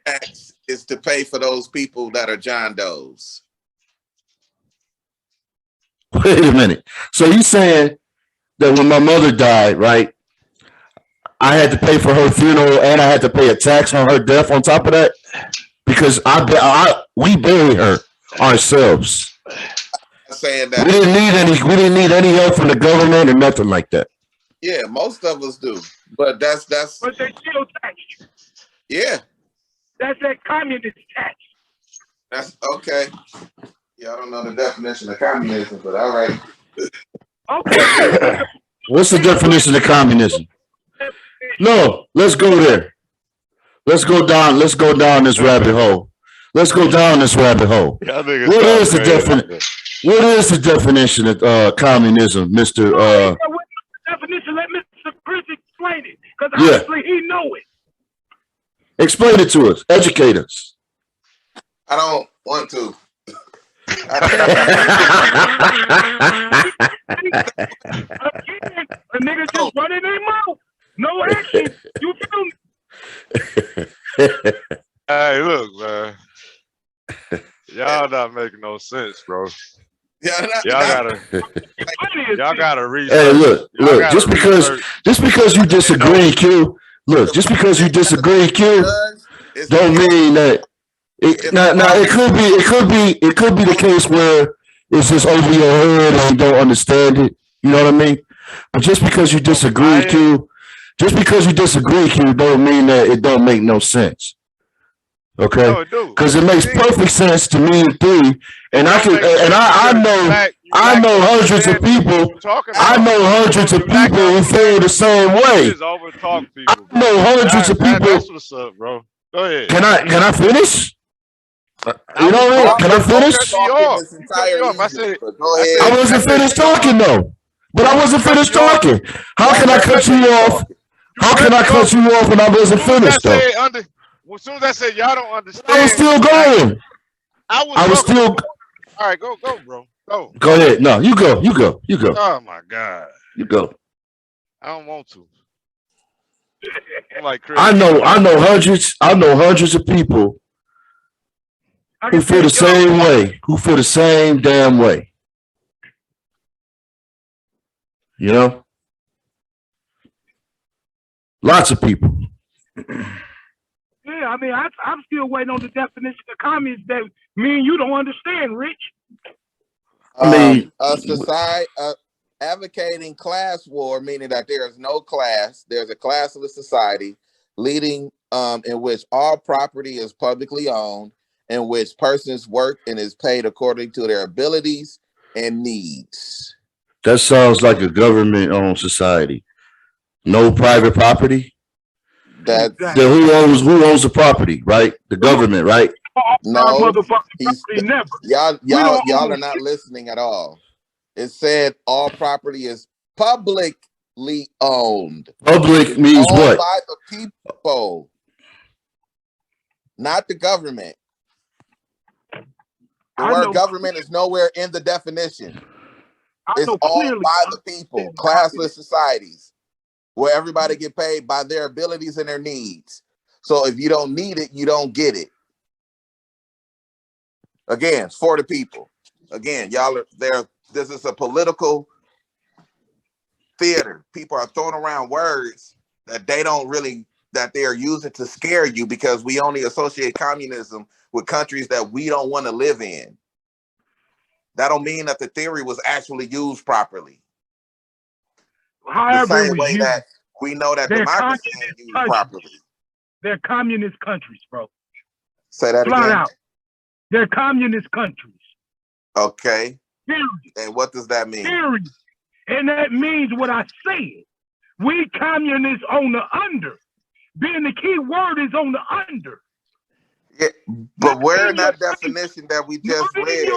tax is to pay for those people that are John Does. Wait a minute. So you saying that when my mother died, right? I had to pay for her funeral and I had to pay a tax on her death on top of that because we buried her ourselves. I'm saying that We didn't need any help from the government or nothing like that. yeah, most of us do, but that's But they still tax you. yeah, That's that communist tax. that's okay. Yeah, I don't know the definition of communism, but all right. Okay. What's the definition of communism? No, let's go there. Let's go down this rabbit hole. Let's go down this rabbit hole. Y'all niggas What talk is the crazy. What is the definition of communism, Mr. Definition, let Mr. Chris explain it. Because Yeah. obviously he know it. Explain it to us. Educate us. I don't want to. Again, a nigga just running their mouth. No action. You feel me? Hey, look, man. Y'all not making no sense, bro. Yeah, Y'all gotta research. Hey, look. Y'all Just gotta because you disagree, Q. Look, just because you disagree, Q, don't mean that. Now, it could be the case where it's just over your head and you don't understand it. You know what I mean? But just because you disagree, Q, don't mean that it don't make no sense. Okay? No, it do. Because it makes perfect sense to me and three, and I know hundreds of people. I know hundreds of people who feel the same way. I know hundreds of people. That's what's up, bro. Go ahead. Can I finish? You know what? Can I finish? I wasn't finished talking though. But I wasn't finished talking. How can I cut you off? How can I cut you off when I wasn't finished though? As soon as I said y'all don't understand, I was still going. I was still. All right, go, bro. Go. Go ahead. No, you go. Oh my God. You go. I don't want to. I'm like Chris. I know hundreds of people who feel the same way, who feel the same damn way. You know? Lots of people. Yeah, I mean, I'm still waiting on the definition of communist that me and you don't understand, Rich. I mean, a society advocating class war, meaning that there is no class, there's a classless society, leading in which all property is publicly owned, in which persons work and is paid according to their abilities and needs. That sounds like a government-owned society. No private property. That who owns the property, right? The government, right? No, y'all are not listening at all. It said all property is publicly owned. Public means owned what? By the people, not the government. The word government is nowhere in the definition. It's owned by the people, classless societies, where everybody get paid by their abilities and their needs. So if you don't need it, you don't get it. Again, it's for the people. Again, y'all are there. This is a political theater. People are throwing around words that they are using to scare you because we only associate communism with countries that we don't want to live in. That don't mean that the theory was actually used properly. However, the same way that we know that democracy ain't used properly. They're communist countries, bro. Say that Flat again. out. They're communist countries. Okay. Period. And what does that mean? Period. And that means what I said. We communists on the under. Being the key word is on the under. Yeah, but where in that definition that we just read?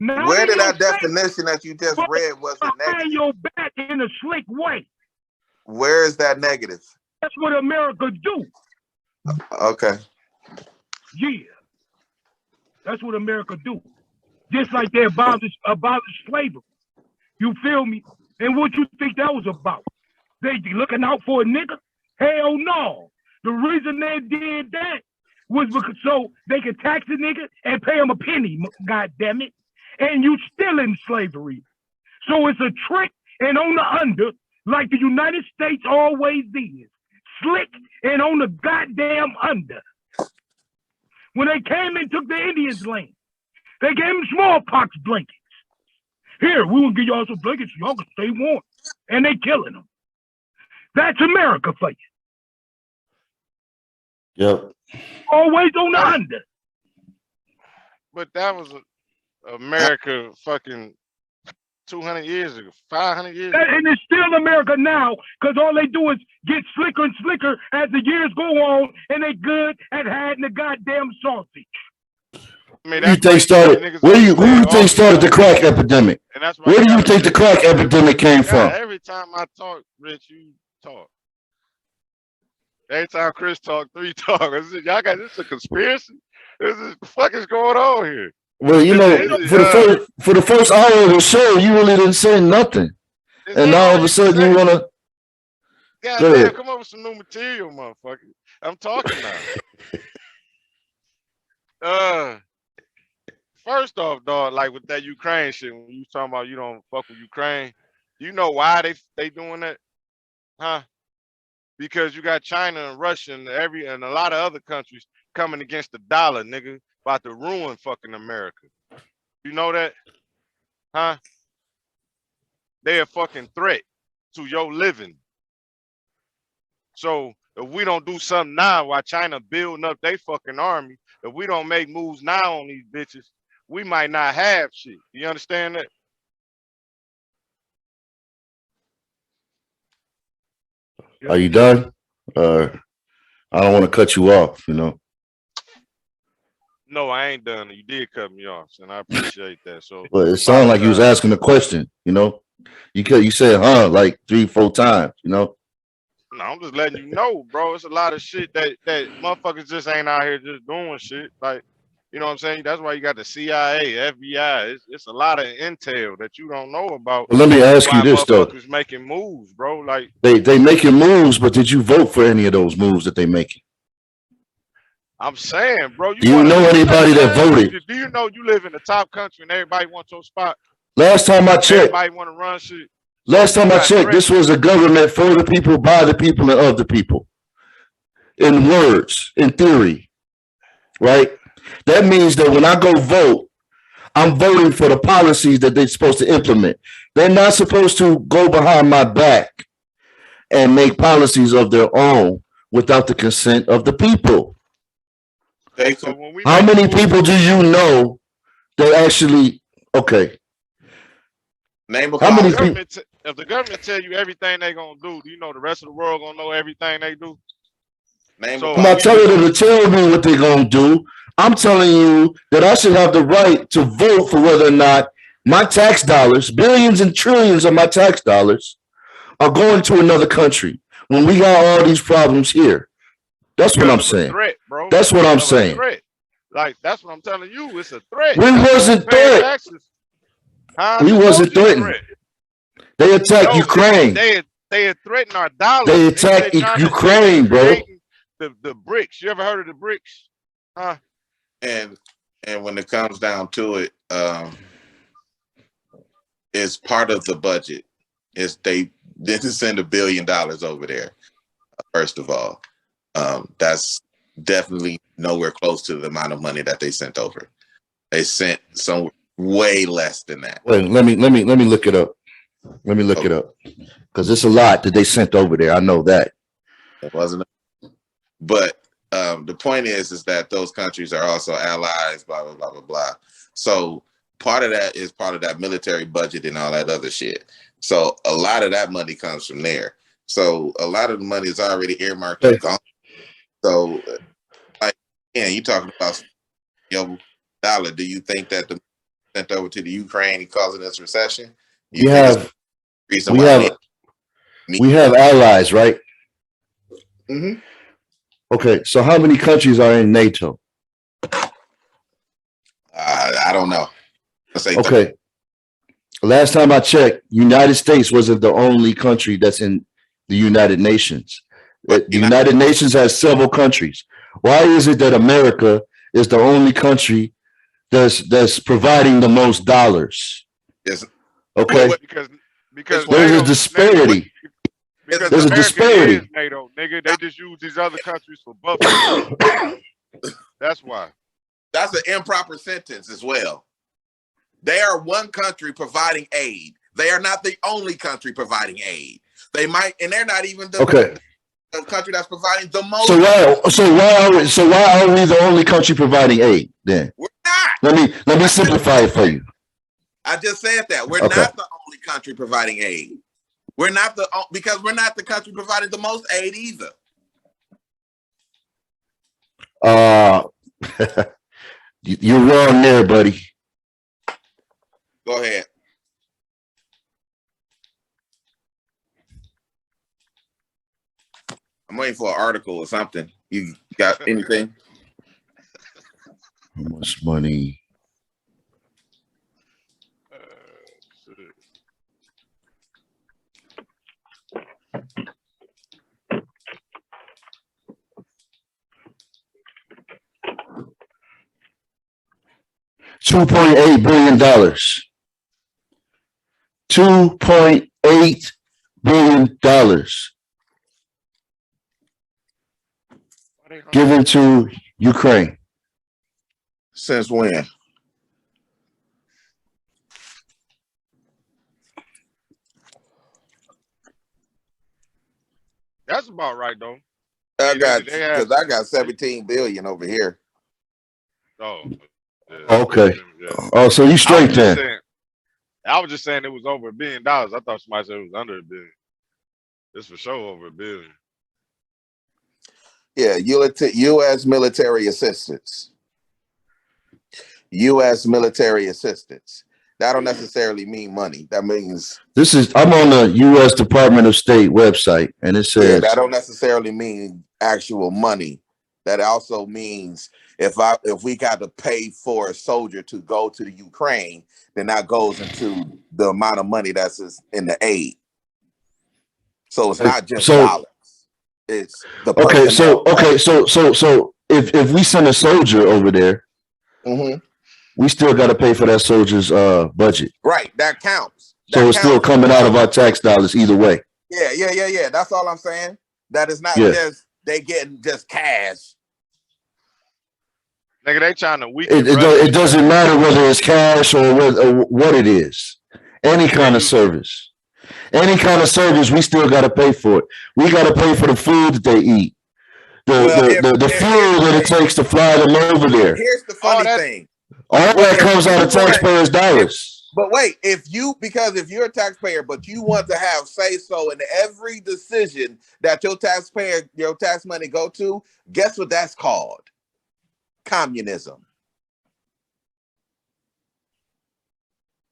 Where did that definition that you just read was the negative? Your back in a slick way. Where is that negative? That's what America do. Okay. Yeah. That's what America do. Just like they abolished slavery. You feel me? And what you think that was about? They looking out for a nigga? Hell no. The reason they did that was because so they could tax a nigga and pay him a penny, god damn it. And you still in slavery. So it's a trick and on the under, like the United States always is. Slick and on the goddamn under. When they came and took the Indians' land, they gave them smallpox blankets. Here, we will give y'all some blankets, y'all can stay warm. And they killing them. That's America for you. Yep. Always on the under. But that was America fucking 200 years ago, 500 years ago. And it's still America now, because all they do is get slicker and slicker as the years go on, and they good at hiding the goddamn sausage. I mean, Who do you think started? Who do you think started the crack epidemic? Where do you think the crack epidemic came from? Every time I talk, Rich, you talk. Every time Chris talk, three talk. Y'all got this a conspiracy? What the fuck is going on here? Well, you know, for the first hour of the show, you really didn't say nothing, and now all of a sudden you wanna. God damn, come up with some new material, motherfucker. I'm talking now. First off, dog, like with that Ukraine shit, when you talking about you don't fuck with Ukraine, you know why they doing that? Huh? Because you got China and Russia and and a lot of other countries coming against the dollar, nigga, about to ruin fucking America. You know that? Huh? They a fucking threat to your living. So if we don't do something now while China building up their fucking army, if we don't make moves now on these bitches, we might not have shit. You understand that? Are you done? I don't want to cut you off, you know. No, I ain't done. You did cut me off, and I appreciate that. So, but it sounded like you was asking a question, you know. You said like 3-4 times, you know. No, I'm just letting you know, bro. It's a lot of shit that motherfuckers just ain't out here just doing shit. Like, you know what I'm saying? That's why you got the CIA, FBI. It's a lot of intel that you don't know about. Well, let me ask you this though: motherfuckers making moves, bro. Like they making moves, but did you vote for any of those moves that they making? I'm saying, bro. Do you know anybody that voted? Do you know you live in the top country and everybody wants your spot? Last time I checked, everybody want to run shit. Last time I checked, this was a government for the people, by the people, and of the people. In words, in theory, right? That means that when I go vote, I'm voting for the policies that they're supposed to implement. They're not supposed to go behind my back and make policies of their own without the consent of the people. So how many people do you know that actually, okay. Name a how many people? If the government tell you everything they gonna do you know the rest of the world gonna know everything they do? I'm not telling them to tell me what they're gonna do. I'm telling you that I should have the right to vote for whether or not my tax dollars, billions and trillions of my tax dollars, are going to another country when we got all these problems here. That's what I'm saying. Threat, bro. That's what I'm saying. Like that's what I'm telling you. It's a threat. We wasn't threatened. We wasn't threatened. They attacked Ukraine. They threaten our dollars. They attacked Ukraine, bro. The BRICS. You ever heard of the BRICS? Huh? And when it comes down to it, it's part of the budget. It's they didn't send $1 billion over there. First of all, that's definitely nowhere close to the amount of money that they sent over. They sent some way less than that. Wait, let me look it up. Let me look it up because it's a lot that they sent over there. I know that. It wasn't, but the point is that those countries are also allies. Blah blah blah blah blah. So part of that is part of that military budget and all that other shit. So a lot of that money comes from there. So a lot of the money is already earmarked and gone. So, like, yeah, you talking about your dollar? Do you think that the sent over to the Ukraine causing this recession? We have allies, right? Mm-hmm. Okay, so how many countries are in NATO? I don't know. Let's say Okay. Last time I checked, United States wasn't the only country that's in the United Nations. The United Nations has several countries. Why is it that America is the only country that's providing the most dollars? Yes. Okay. Because There's NATO, a disparity. because There's a America disparity. is NATO, nigga. They just use these other countries for buffering. That's why. That's an improper sentence as well. They are one country providing aid. They are not the only country providing aid. They might, and they're not even the country that's providing the most. So why are we the only country providing aid then? We're not. Let me simplify it for you. I just said that. We're not the only country providing aid. We're not because we're not the country providing the most aid either. You're wrong there, buddy. Go ahead. I'm waiting for an article or something. You got anything? How much money? $2.8 billion. $2.8 billion given to Ukraine. Since when? That's about right though. I got 17 billion over here. Oh, yeah. Okay. Yeah. Oh, so you straight then? I was just saying it was over $1 billion. I thought somebody said it was under $1 billion. It's for sure over $1 billion. Yeah, U.S. military assistance. U.S. military assistance. That don't necessarily mean money. That means I'm on the U.S. Department of State website, and it says that don't necessarily mean actual money. That also means if we got to pay for a soldier to go to the Ukraine, then that goes into the amount of money that's in the aid. So it's not just dollars. It's the So if we send a soldier over there, we still got to pay for that soldier's budget. Right, that counts. So it's still coming out of our tax dollars either way. Yeah. That's all I'm saying. That is not just they getting just cash. Nigga, they trying to weaken. It doesn't matter whether it's cash or what it is. Any kind of service. Any kind of service, we still got to pay for it. We got to pay for the food that they eat. The fuel that it takes to fly them over there. Here's the funny thing. All that comes out of taxpayers' dollars. But wait, because if you're a taxpayer, but you want to have say so in every decision that your tax money go to, guess what that's called? Communism.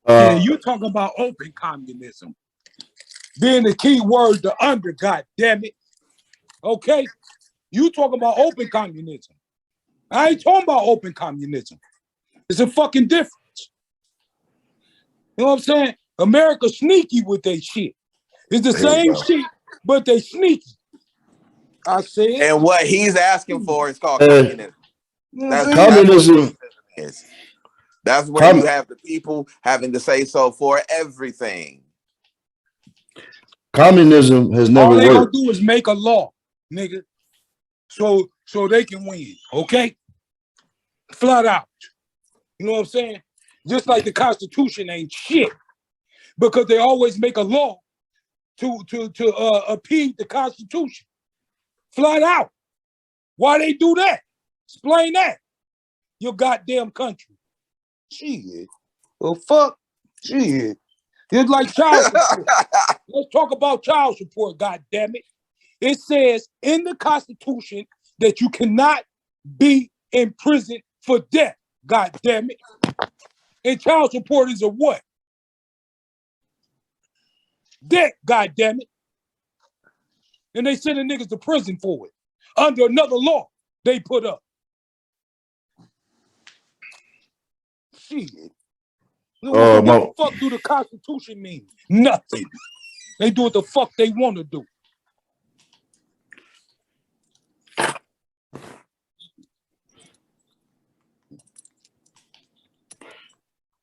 Yeah, you talk about open communism. Being the key word, the under, God damn it. Okay? You talk about open communism. I ain't talking about open communism. It's a fucking difference. You know what I'm saying? America sneaky with their shit. It's the same shit, but they sneaky. I said. And what he's asking for is called communism. That's communism. That's where you have the people having to say so for everything. Communism has never worked. All they gonna do is make a law, nigga, so they can win. Okay, flat out. You know what I'm saying? Just like the Constitution ain't shit, because they always make a law to impede the Constitution. Flat out. Why they do that? Explain that. Your goddamn country. Shit. Well, fuck. Shit. It's like child support. Let's talk about child support, goddamn it. It says in the Constitution that you cannot be in prison for death, goddamn it. And child support is a what? Debt, goddamn it. And they sending niggas to prison for it under another law they put up. Shit. What the fuck do the Constitution mean? Nothing. They do what the fuck they want to do.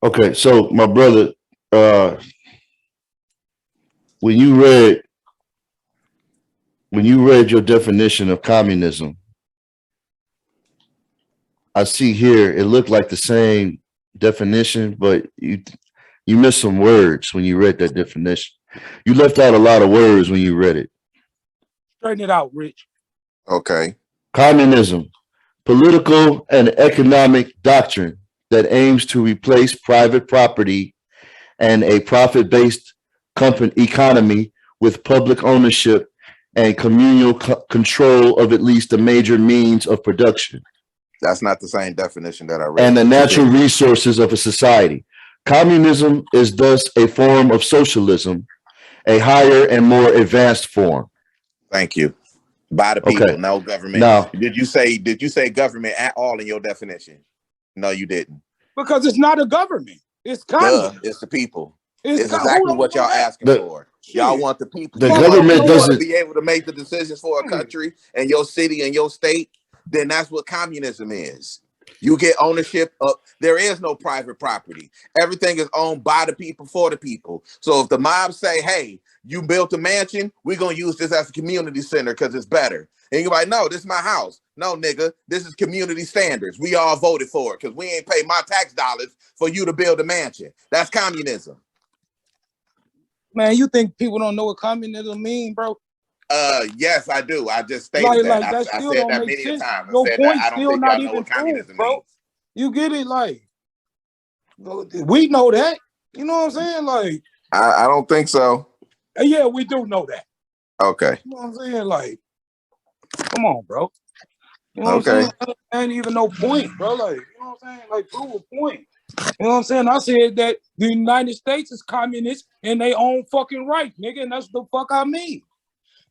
Okay, so my brother, when you read your definition of communism, I see here it looked like the same definition, but you missed some words when you read that definition. You left out a lot of words when you read it. Straighten it out, Rich. Okay. Communism, political and economic doctrine that aims to replace private property and a profit-based economy with public ownership and communal control of at least the major means of production. That's not the same definition that I read. And the natural resources of a society. Communism is thus a form of socialism, a higher and more advanced form. Thank you. By the people, no government. Now, did you say government at all in your definition? No, you didn't. Because it's not a government. It's communism. It's the people. It's exactly what y'all asking for. Y'all want the people. The government doesn't be able to make the decisions for a country and your city and your state. Then that's what communism is. You get ownership of. There is no private property. Everything is owned by the people for the people. So if the mob say, "Hey, you built a mansion, we're gonna use this as a community center because it's better," and you're like, "No, this is my house." No, nigga, this is community standards. We all voted for it because we ain't pay my tax dollars for you to build a mansion. That's communism. Man, you think people don't know what communism mean, bro? Yes, I do. I just stated that. I said that many times. Your point I don't still think not y'all know even what communism bro. means. You get it? Like, we know that. You know what I'm saying? Like, I don't think so. Yeah, we do know that. Okay. You know what I'm saying? Like, come on, bro. You know what I'm saying? Ain't even no point, bro. Like, you know what I'm saying? Like, prove a point. You know what I'm saying? I said that the United States is communist in their own fucking right, nigga, and that's the fuck I mean.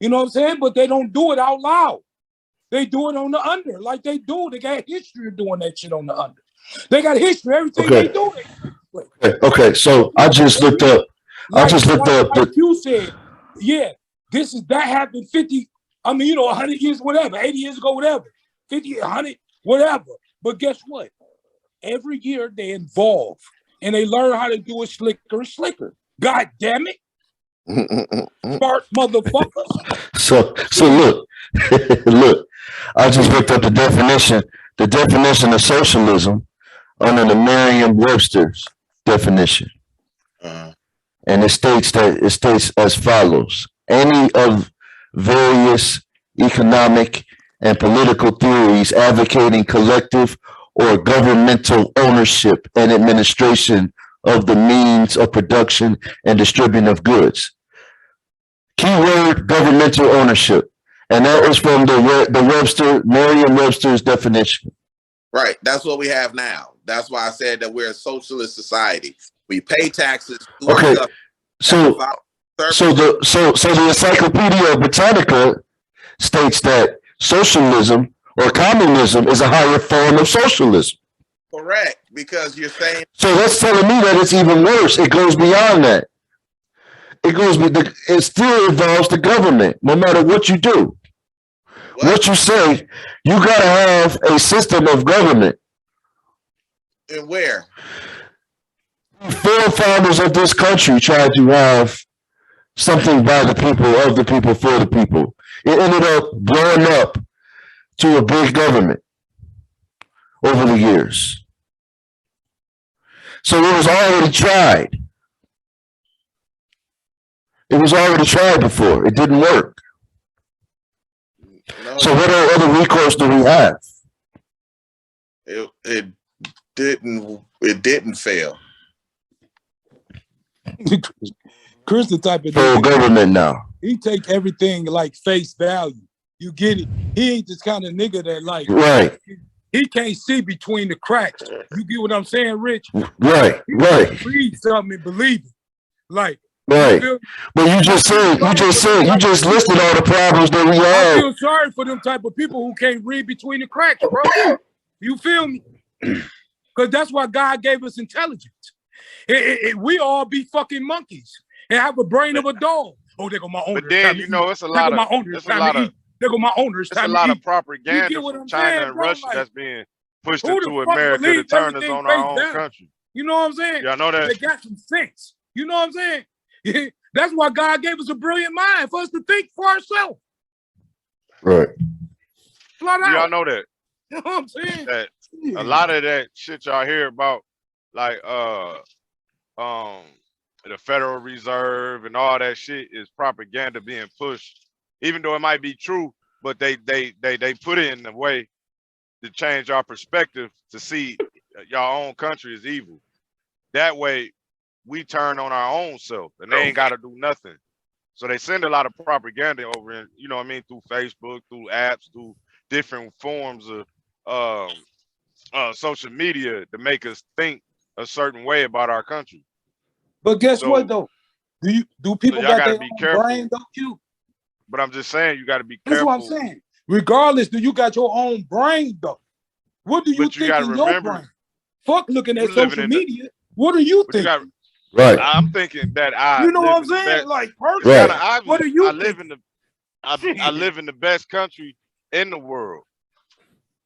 You know what I'm saying? But they don't do it out loud. They do it on the under, like they do. They got history of doing that shit on the under. They got history. Everything they do. Okay, so I just looked up. Like you said, yeah, that happened 50. I mean, you know, 100 years, whatever, 80 years ago, whatever, 50, 100, whatever. But guess what? Every year they evolve and they learn how to do it slicker and slicker. God damn it. Smart motherfuckers. So look, look, I just looked up the definition of socialism under the Merriam-Webster's definition. And it states as follows: any of various economic and political theories advocating collective or governmental ownership and administration of the means of production and distribution of goods. Keyword: governmental ownership. And that was from the Merriam-Webster's definition. Right. That's what we have now. That's why I said that we're a socialist society. We pay taxes. Okay. So the Encyclopedia Britannica states that socialism or communism is a higher form of socialism. Correct. Because you're saying. So that's telling me that it's even worse. It goes beyond that. It still involves the government, no matter what you do. What you say, you gotta have a system of government. And where? Forefathers of this country tried to have something by the people, of the people, for the people. It ended up blowing up to a big government over the years. So it was already tried. It was already tried before. It didn't work. No. So what other recourse do we have? It didn't fail. Chris the type of government now. He take everything like face value. You get it? He ain't this kind of nigga that like right. He can't see between the cracks. You get what I'm saying, Rich? Right. Read something and believe it. Like right. But you just listed all the problems that we have. I feel sorry for them type of people who can't read between the cracks, bro. You feel me? Because that's why God gave us intelligence. We all be fucking monkeys and have a brain of a dog. Oh, there go my owner. But then you know it's a lot of There go my owner. It's it's a time lot to of eat. You propaganda get what from I'm China saying, and bro? Russia Like, that's being pushed who the into fuck America to believes turn us everything on face our own down? country. You know what I'm saying? Y'all know that? They got some sense. You know what I'm saying? That's why God gave us a brilliant mind for us to think for ourselves. Right. Flat out. Y'all know that? You know what I'm saying? That a lot of that shit y'all hear about, like the Federal Reserve and all that shit is propaganda being pushed, even though it might be true, but they put it in a way to change our perspective to see y'all own country is evil. That way we turn on our own self and they ain't gotta do nothing. So they send a lot of propaganda over in, you know what I mean, through Facebook, through apps, through different forms of social media to make us think a certain way about our country. But guess So- what though? Do people y'all got gotta their be own careful. brain, don't you? But I'm just saying you gotta be That's careful. what I'm saying. Regardless, do you got your own brain though? What do you But you think gotta in your remember, brain? Fuck looking you at living social in the- media. What are you But you thinking? got Right. I'm thinking that I You know what live I'm in the saying? best, Like it's personally, Right. kind of obvious. what are you I live thinking? in the I live in the best country in the world.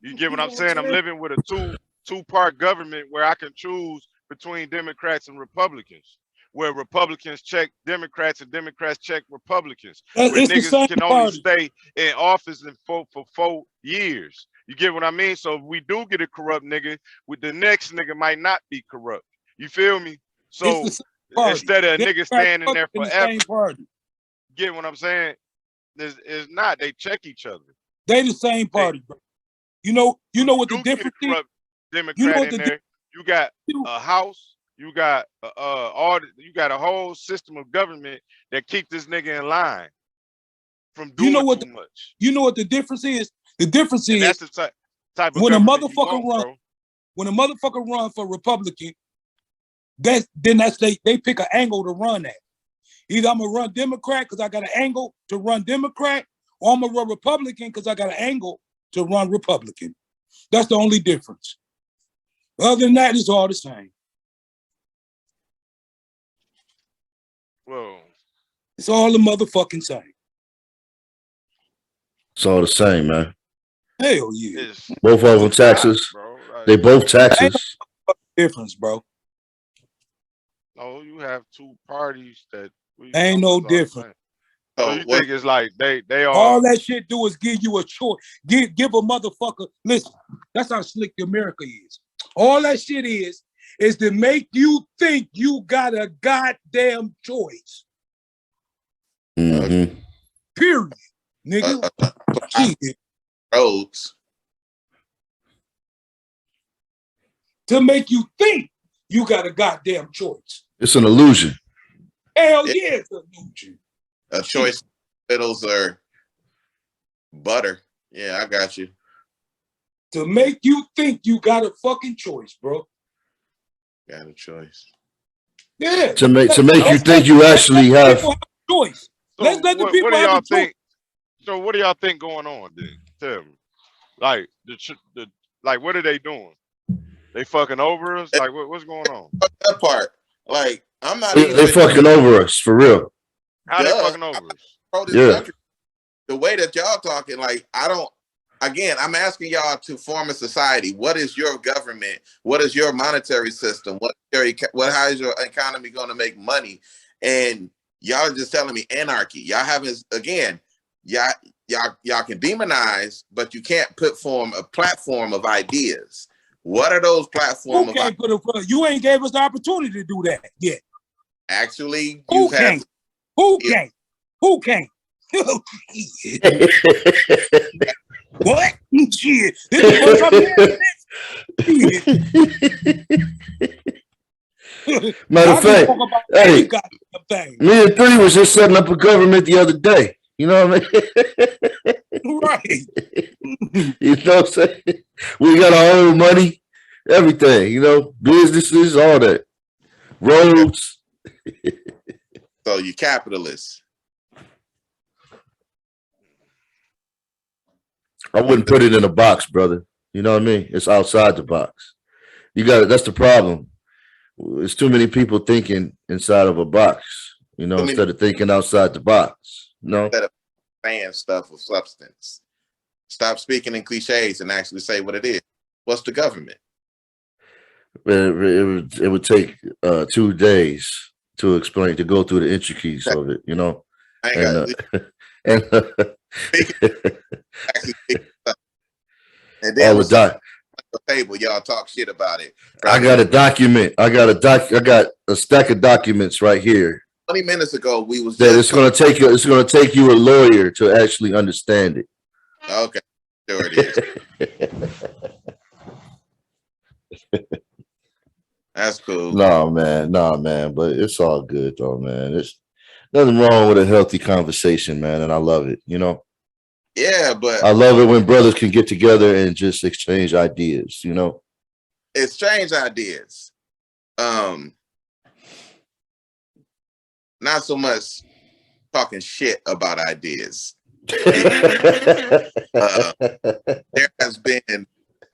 You get what I'm saying? I'm living with a two-part government where I can choose between Democrats and Republicans, where Republicans check Democrats and Democrats check Republicans, where It's the niggas same can only party. stay in office for 4 years. You get what I mean? So if we do get a corrupt nigga, with the next nigga might not be corrupt. You feel me? So It's the same party. instead of a nigga Democrats, standing there Republicans, the forever, same party. get what I'm saying? It's not. They check each other. They the same party, bro. You know what the You get a difference is? corrupt You know Democrat what in the there. You got difference a house. You got you got a whole system of government that keep this nigga in line from doing too much. You know what the difference is? The difference And is that's the type of when a government you motherfucker want, run, bro. when a motherfucker run for Republican, that's they pick an angle to run at. Either I'm gonna run Democrat because I got an angle to run Democrat, or I'm gonna run Republican because I got an angle to run Republican. That's the only difference. Other than that, it's all the same. Well, It's all the motherfucking same. It's all the same, man. Hell yeah. it's Both of them it's not, taxes. bro. Like, They both taxes. Difference, bro. no, you have two parties that Ain't no difference. So Oh, you what? think it's like they are All that shit do is give you a choice. Give a motherfucker. Listen, that's how slick America is. All that shit is to make you think you got a goddamn choice. Mm-hmm. Period, nigga. Shit. Roads. To make you think you got a goddamn choice. It's an illusion. Hell yeah, it's an illusion. A choice fiddles or butter. Yeah, I got you. To make you think you got a fucking choice, bro. Got a choice. Yeah. To make you Let's think you actually let have. people have a choice. So Let's let the what people do have y'all a choice. think? So what do y'all think going on then? Tell me. Like the like what are they doing? They fucking over us? Like what's going on? That part. Like, I'm not They even fucking over us for real. How they Duh. fucking over us? pro this Yeah. country. The way that y'all talking, like, I'm asking y'all to form a society. What is your government? What is your monetary system? How is your economy going to make money? And y'all are just telling me anarchy. Y'all haven't, again, y'all can demonize, but you can't form a platform of ideas. What are those platforms? Who can't put a you ain't gave us the opportunity to do that yet. Actually, Who can't? Who can't? Who can't? What? Shit. This is the first time this. Matter of fact, hey, me and 3 was just setting up a government the other day. You know what I mean? Right. You know what I'm saying? We got our own money, everything, you know, businesses, all that. Roads. So you capitalists. I wouldn't put it in a box, brother. You know what I mean? It's outside the box. You got it. That's the problem. There's too many people thinking inside of a box, Too many instead of thinking outside the box. instead of saying stuff of substance. Stop speaking in cliches and actually say what it is. What's the government? It would take 2 days to explain, to go through the intricacies of it, I ain't and got and actually speak stuff. And then all when the something doc. on the table, y'all talk shit about it. I got a document. I got a stack of documents right here 20 minutes ago, we was that just it's gonna take you. It's gonna take you a lawyer to actually understand it. okay, sure it is. That's cool. No, man. But it's all good though, man. It's nothing wrong with a healthy conversation, man, and I love it. Yeah, but I love it when brothers can get together and just exchange ideas. it's strange ideas. Not so much talking shit about ideas. There has been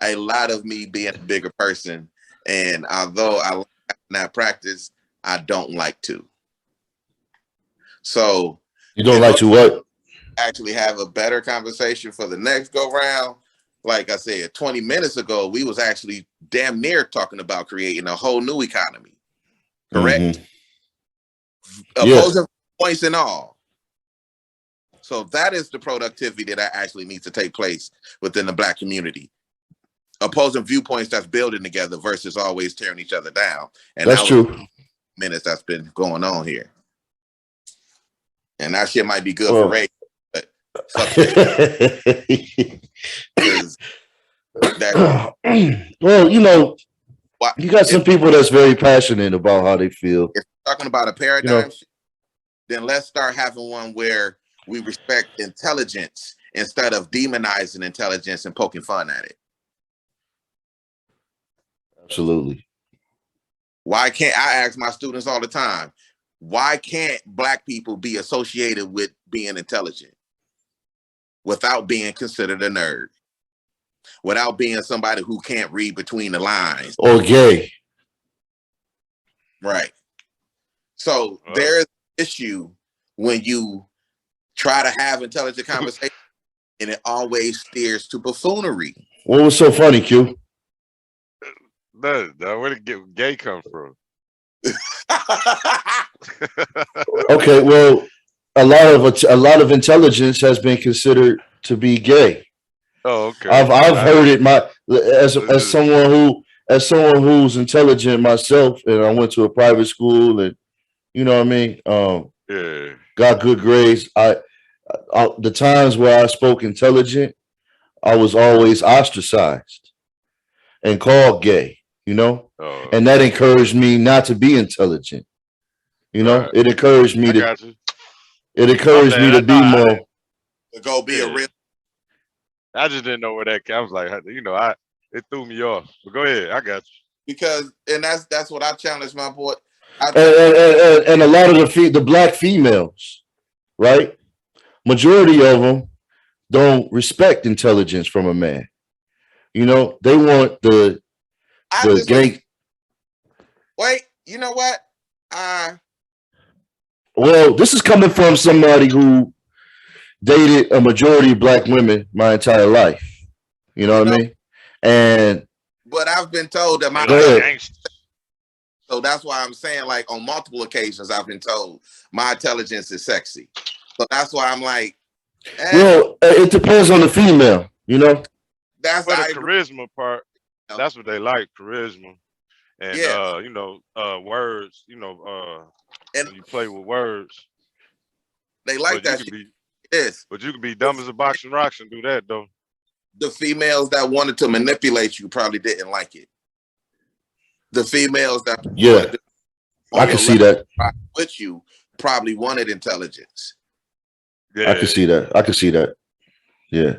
a lot of me being a bigger person, and although I like that practice, I don't like to. So You don't in like order to what? actually have a better conversation for the next go round, like I said, 20 minutes ago, we was actually damn near talking about creating a whole new economy. Correct? Mhm. Yeah. Opposing points and all. So that is the productivity that actually needs to take place within the Black community. Opposing viewpoints that's building together versus always tearing each other down. And That's that was true. minutes that's been going on here. And that shit might be good Well. for radio, but fuck that. 'Cause that Well, what you got some if people that's very passionate about how they feel. you're talking about a paradigm shift, then let's start having one where we respect intelligence instead of demonizing intelligence and poking fun at it. Absolutely. Why can't I ask my students all the time, why can't Black people be associated with being intelligent without being considered a nerd, without being somebody who can't read between the lines? Or gay. Right. So there is an issue when you try to have intelligent conversation and it always steers to buffoonery. What was so funny, Q? No, where did gay come from? Okay, well, a lot of intelligence has been considered to be gay. Oh, okay. I've heard it as someone who's intelligent myself, and I went to a private school, and you know what I mean. Yeah. Got good grades. The times where I spoke intelligent, I was always ostracized and called gay. Oh, And that encouraged me not to be intelligent. Right. It encouraged me I to. got you. It encouraged me to be more. To go be a real. I just didn't know where that came. I was like, it threw me off. But go ahead, I got you. Because that's what I challenge my boy. And a lot of the Black females, right? Majority of them don't respect intelligence from a man. They want the gay. Wait, you know what? Well, this is coming from somebody who dated a majority of Black women my entire life. You know what I mean? But I've been told that my so that's why I'm saying, like, on multiple occasions, I've been told my intelligence is sexy. So that's why I'm like, well, it depends on the female, That's the charisma part. Yeah. That's what they like, charisma. And words, and when you play with words. They like that shit. Yes. But you can be dumb as a box and rocks and do that though. The females that wanted to manipulate you probably didn't like it. The females that I can see that with you probably wanted intelligence. Yeah. I can see that. Yeah.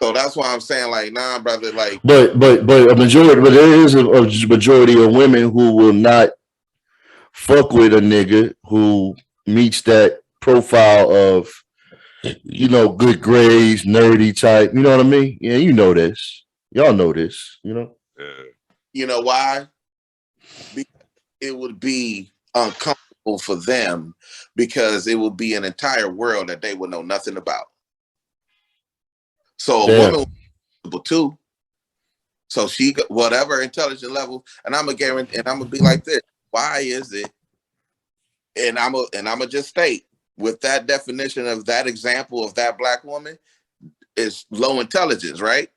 So that's why I'm saying, like, nah, brother, like. But there is a majority of women who will not fuck with a nigga who meets that profile of, good grades, nerdy type. You know what I mean? Yeah, you know this. Y'all know this, you know. You know why? It would be uncomfortable for them because it would be an entire world that they would know nothing about. So a woman was too. So she, whatever intelligence level, and I'm gonna guarantee, and I'm gonna be like this. Why is it? And I'm gonna just state with that definition of that example of that black woman is low intelligence, right?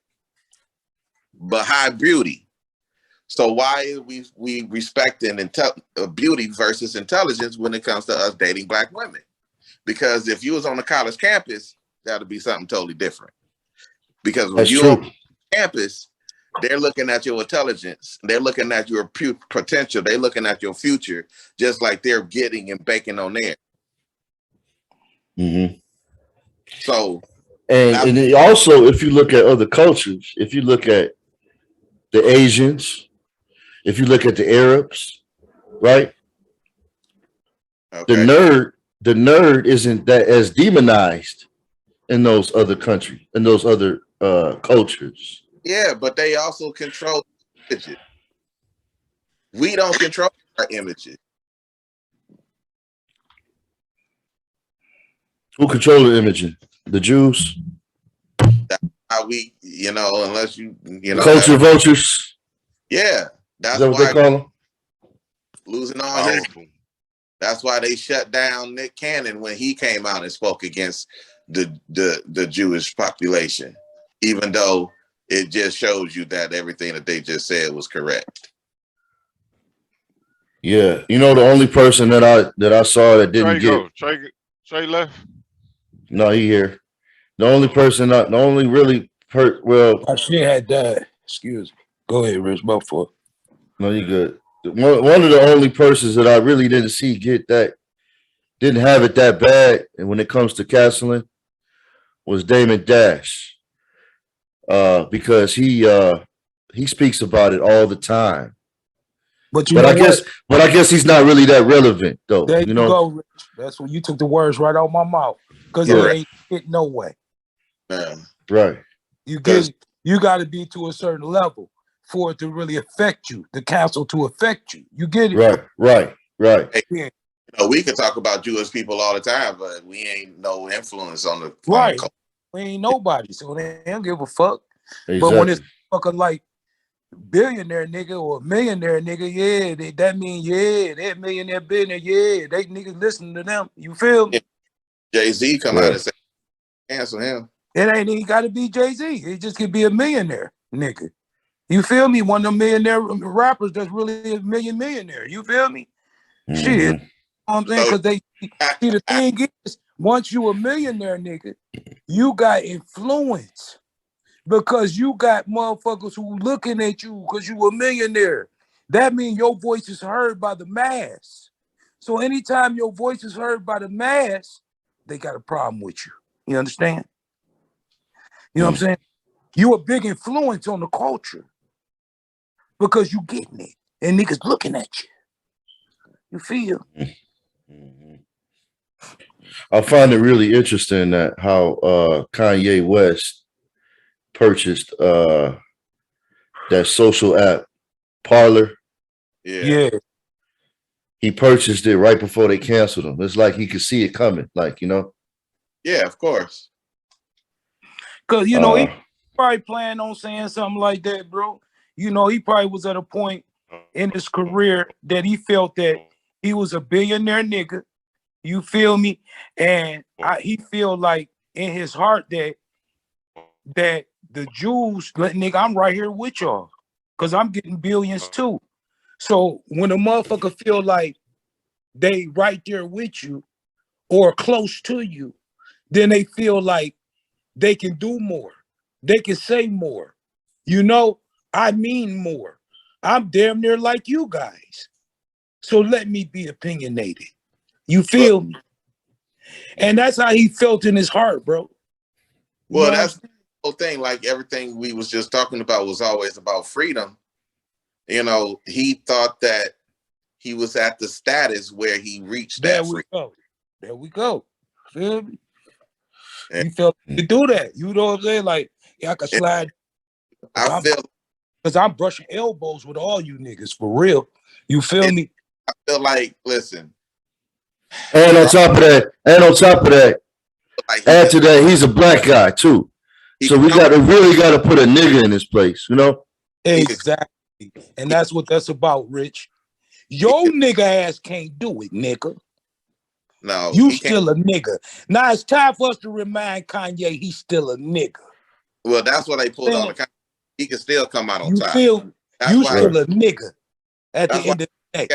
But high beauty. So why is we respecting beauty versus intelligence when it comes to us dating black women? Because if you was on a college campus, that would be something totally different. Because when you're on campus, they're looking at your intelligence. They're looking at your potential. They're looking at your future, just like they're getting and banking on there. Mm-hmm. So, and also, if you look at other cultures, if you look at the Asians, if you look at the Arabs, right? okay. The nerd isn't that as demonized in those other countries, in those other cultures. Yeah, but they also control images. We don't control our images. Who control the imaging? The Jews? That's how we, unless you know. Culture vultures? Yeah. That's Is that what why they call them? Losing all his. That's why they shut down Nick Cannon when he came out and spoke against the Jewish population, even though it just shows you that everything that they just said was correct. Yeah, the only person that I saw that didn't get Trey left. No, he here. The only person, the only really hurt. Well, my shit had died. Excuse me. Go ahead, Rich. My fault. No, you good. One of the only persons that I really didn't see didn't have it that bad, and when it comes to castling, was Damon Dash. Because he speaks about it all the time. But I guess he's not really that relevant though. There you go, Rich. That's when you took the words right out of my mouth. Because he ain't it no way. Right. You got to be to a certain level for it to really affect you, the council to affect you. You get it? Right. Hey, we can talk about Jewish people all the time, but we ain't no influence on the right. We ain't nobody, so they don't give a fuck. Exactly. But when it's fucking like billionaire nigga or millionaire nigga, that mean that millionaire billionaire, they niggas listen to them. You feel me? Jay-Z come out and say cancel him. It ain't even got to be Jay-Z. It just could be a millionaire nigga. You feel me? One of the millionaire rappers that's really a millionaire. You feel me? Mm-hmm. Shit. You know what I'm saying? Because they see the thing is, once you a millionaire nigga, you got influence. Because you got motherfuckers who looking at you because you a millionaire. That means your voice is heard by the mass. So anytime your voice is heard by the mass, they got a problem with you. You understand? You know what I'm saying? You a big influence on the culture because you getting it and niggas looking at you. You feel? I find it really interesting that how Kanye West purchased that social app Parler. Yeah. He purchased it right before they canceled him. It's like he could see it coming, Yeah, of course. Because, he probably planned on saying something like that, bro. He probably was at a point in his career that he felt that he was a billionaire nigga. You feel me? And he feel like in his heart that the Jews, nigga, I'm right here with y'all. Because I'm getting billions too. So when a motherfucker feel like they right there with you or close to you, then they feel like they can do more. They can say more. I mean more. I'm damn near like you guys. So let me be opinionated. You feel me? And that's how he felt in his heart, bro. Well, that's the whole thing. Like everything we was just talking about was always about freedom. He thought that he was at the status where he reached that freedom. There we go. Feel me? He felt to do that. You know what I'm saying? Like, I could slide I feel because I'm brushing elbows with all you niggas for real. You feel me? I feel like, listen, And on top of that, like add to that, he's a black guy too. So we really got to put a nigga in his place, you know? Exactly. And that's what that's about, Rich. Your nigga ass can't do it, nigga. No, you still a nigga. Now it's time for us to remind Kanye he's still a nigga. Well, that's what they pulled on the. He can still come out on you top. Feel that's you why still a nigga at the end of the day.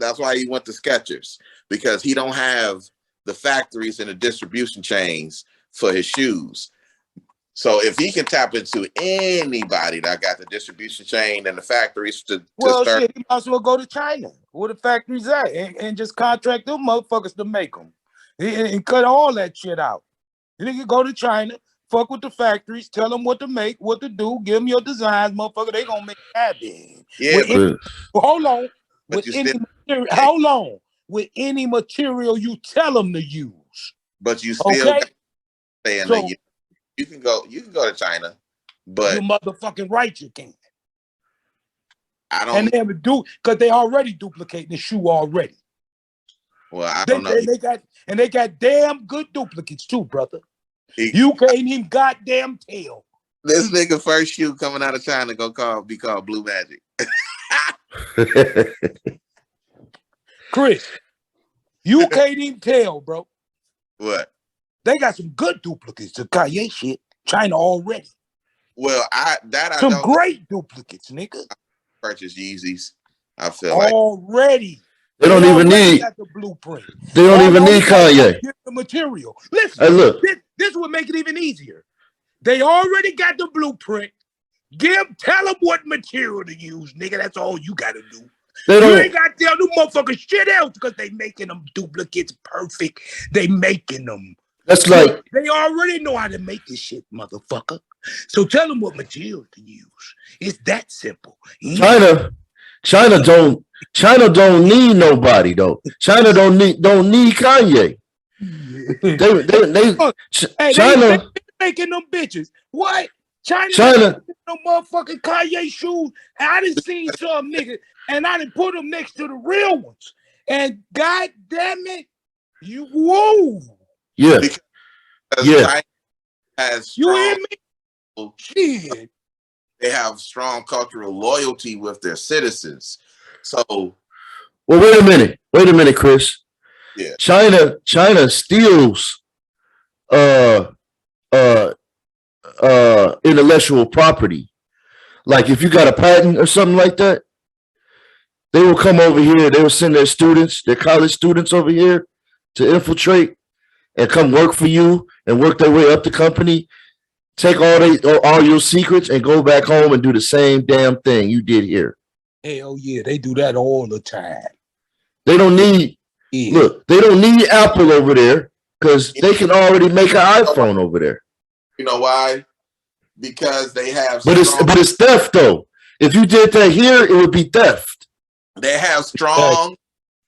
That's why he went to Skechers, because he don't have the factories and the distribution chains for his shoes. So if he can tap into anybody that got the distribution chain and the factories to start, shit, he might as well go to China where the factories at and just contract them motherfuckers to make them and cut all that shit out. You can go to China, fuck with the factories, tell them what to make, what to do, give them your designs, motherfucker. They gonna make that big. Yeah, hold on. With any material, how long? With any material you tell them to use. But you still saying that you can go to China, but you're motherfucking right you can. I don't. And they ever do because they already duplicating the shoe already. Well, I don't know. They got damn good duplicates too, brother. You can't even goddamn tell. This nigga first shoe coming out of China be called Blue Magic. Chris, you can't even tell, bro. What? They got some good duplicates of Kanye shit. China already. Well, I some great duplicates, nigga. I purchase Yeezys. I feel already. They don't even need the blueprint. They don't even need Kanye. The material. Listen, hey, look. This would make it even easier. They already got the blueprint. Tell them what material to use, nigga. That's all you gotta do. You ain't got to tell them motherfuckers shit else because they making them duplicates perfect. They making them. That's like they already know how to make this shit, motherfucker. So tell them what material to use. It's that simple. China don't need nobody though. China don't need Kanye. They making them bitches. What? China no motherfucking Kanye shoes. I done seen some niggas and I done put them next to the real ones. And god damn it, whoa. Yeah. Because China has strong, you hear me? Shit. They have strong cultural loyalty with their citizens. So well, wait a minute, Chris. Yeah. China steals intellectual property. Like if you got a patent or something like that, they will come over here, they will send their students, their college students over here to infiltrate and come work for you and work their way up the company, take all your secrets and go back home and do the same damn thing you did here. Hell yeah, they do that all the time. They don't need look, they don't need Apple over there because they can already make an iPhone over there. You know why? Because they have but it's theft though. If you did that here, it would be theft. They have strong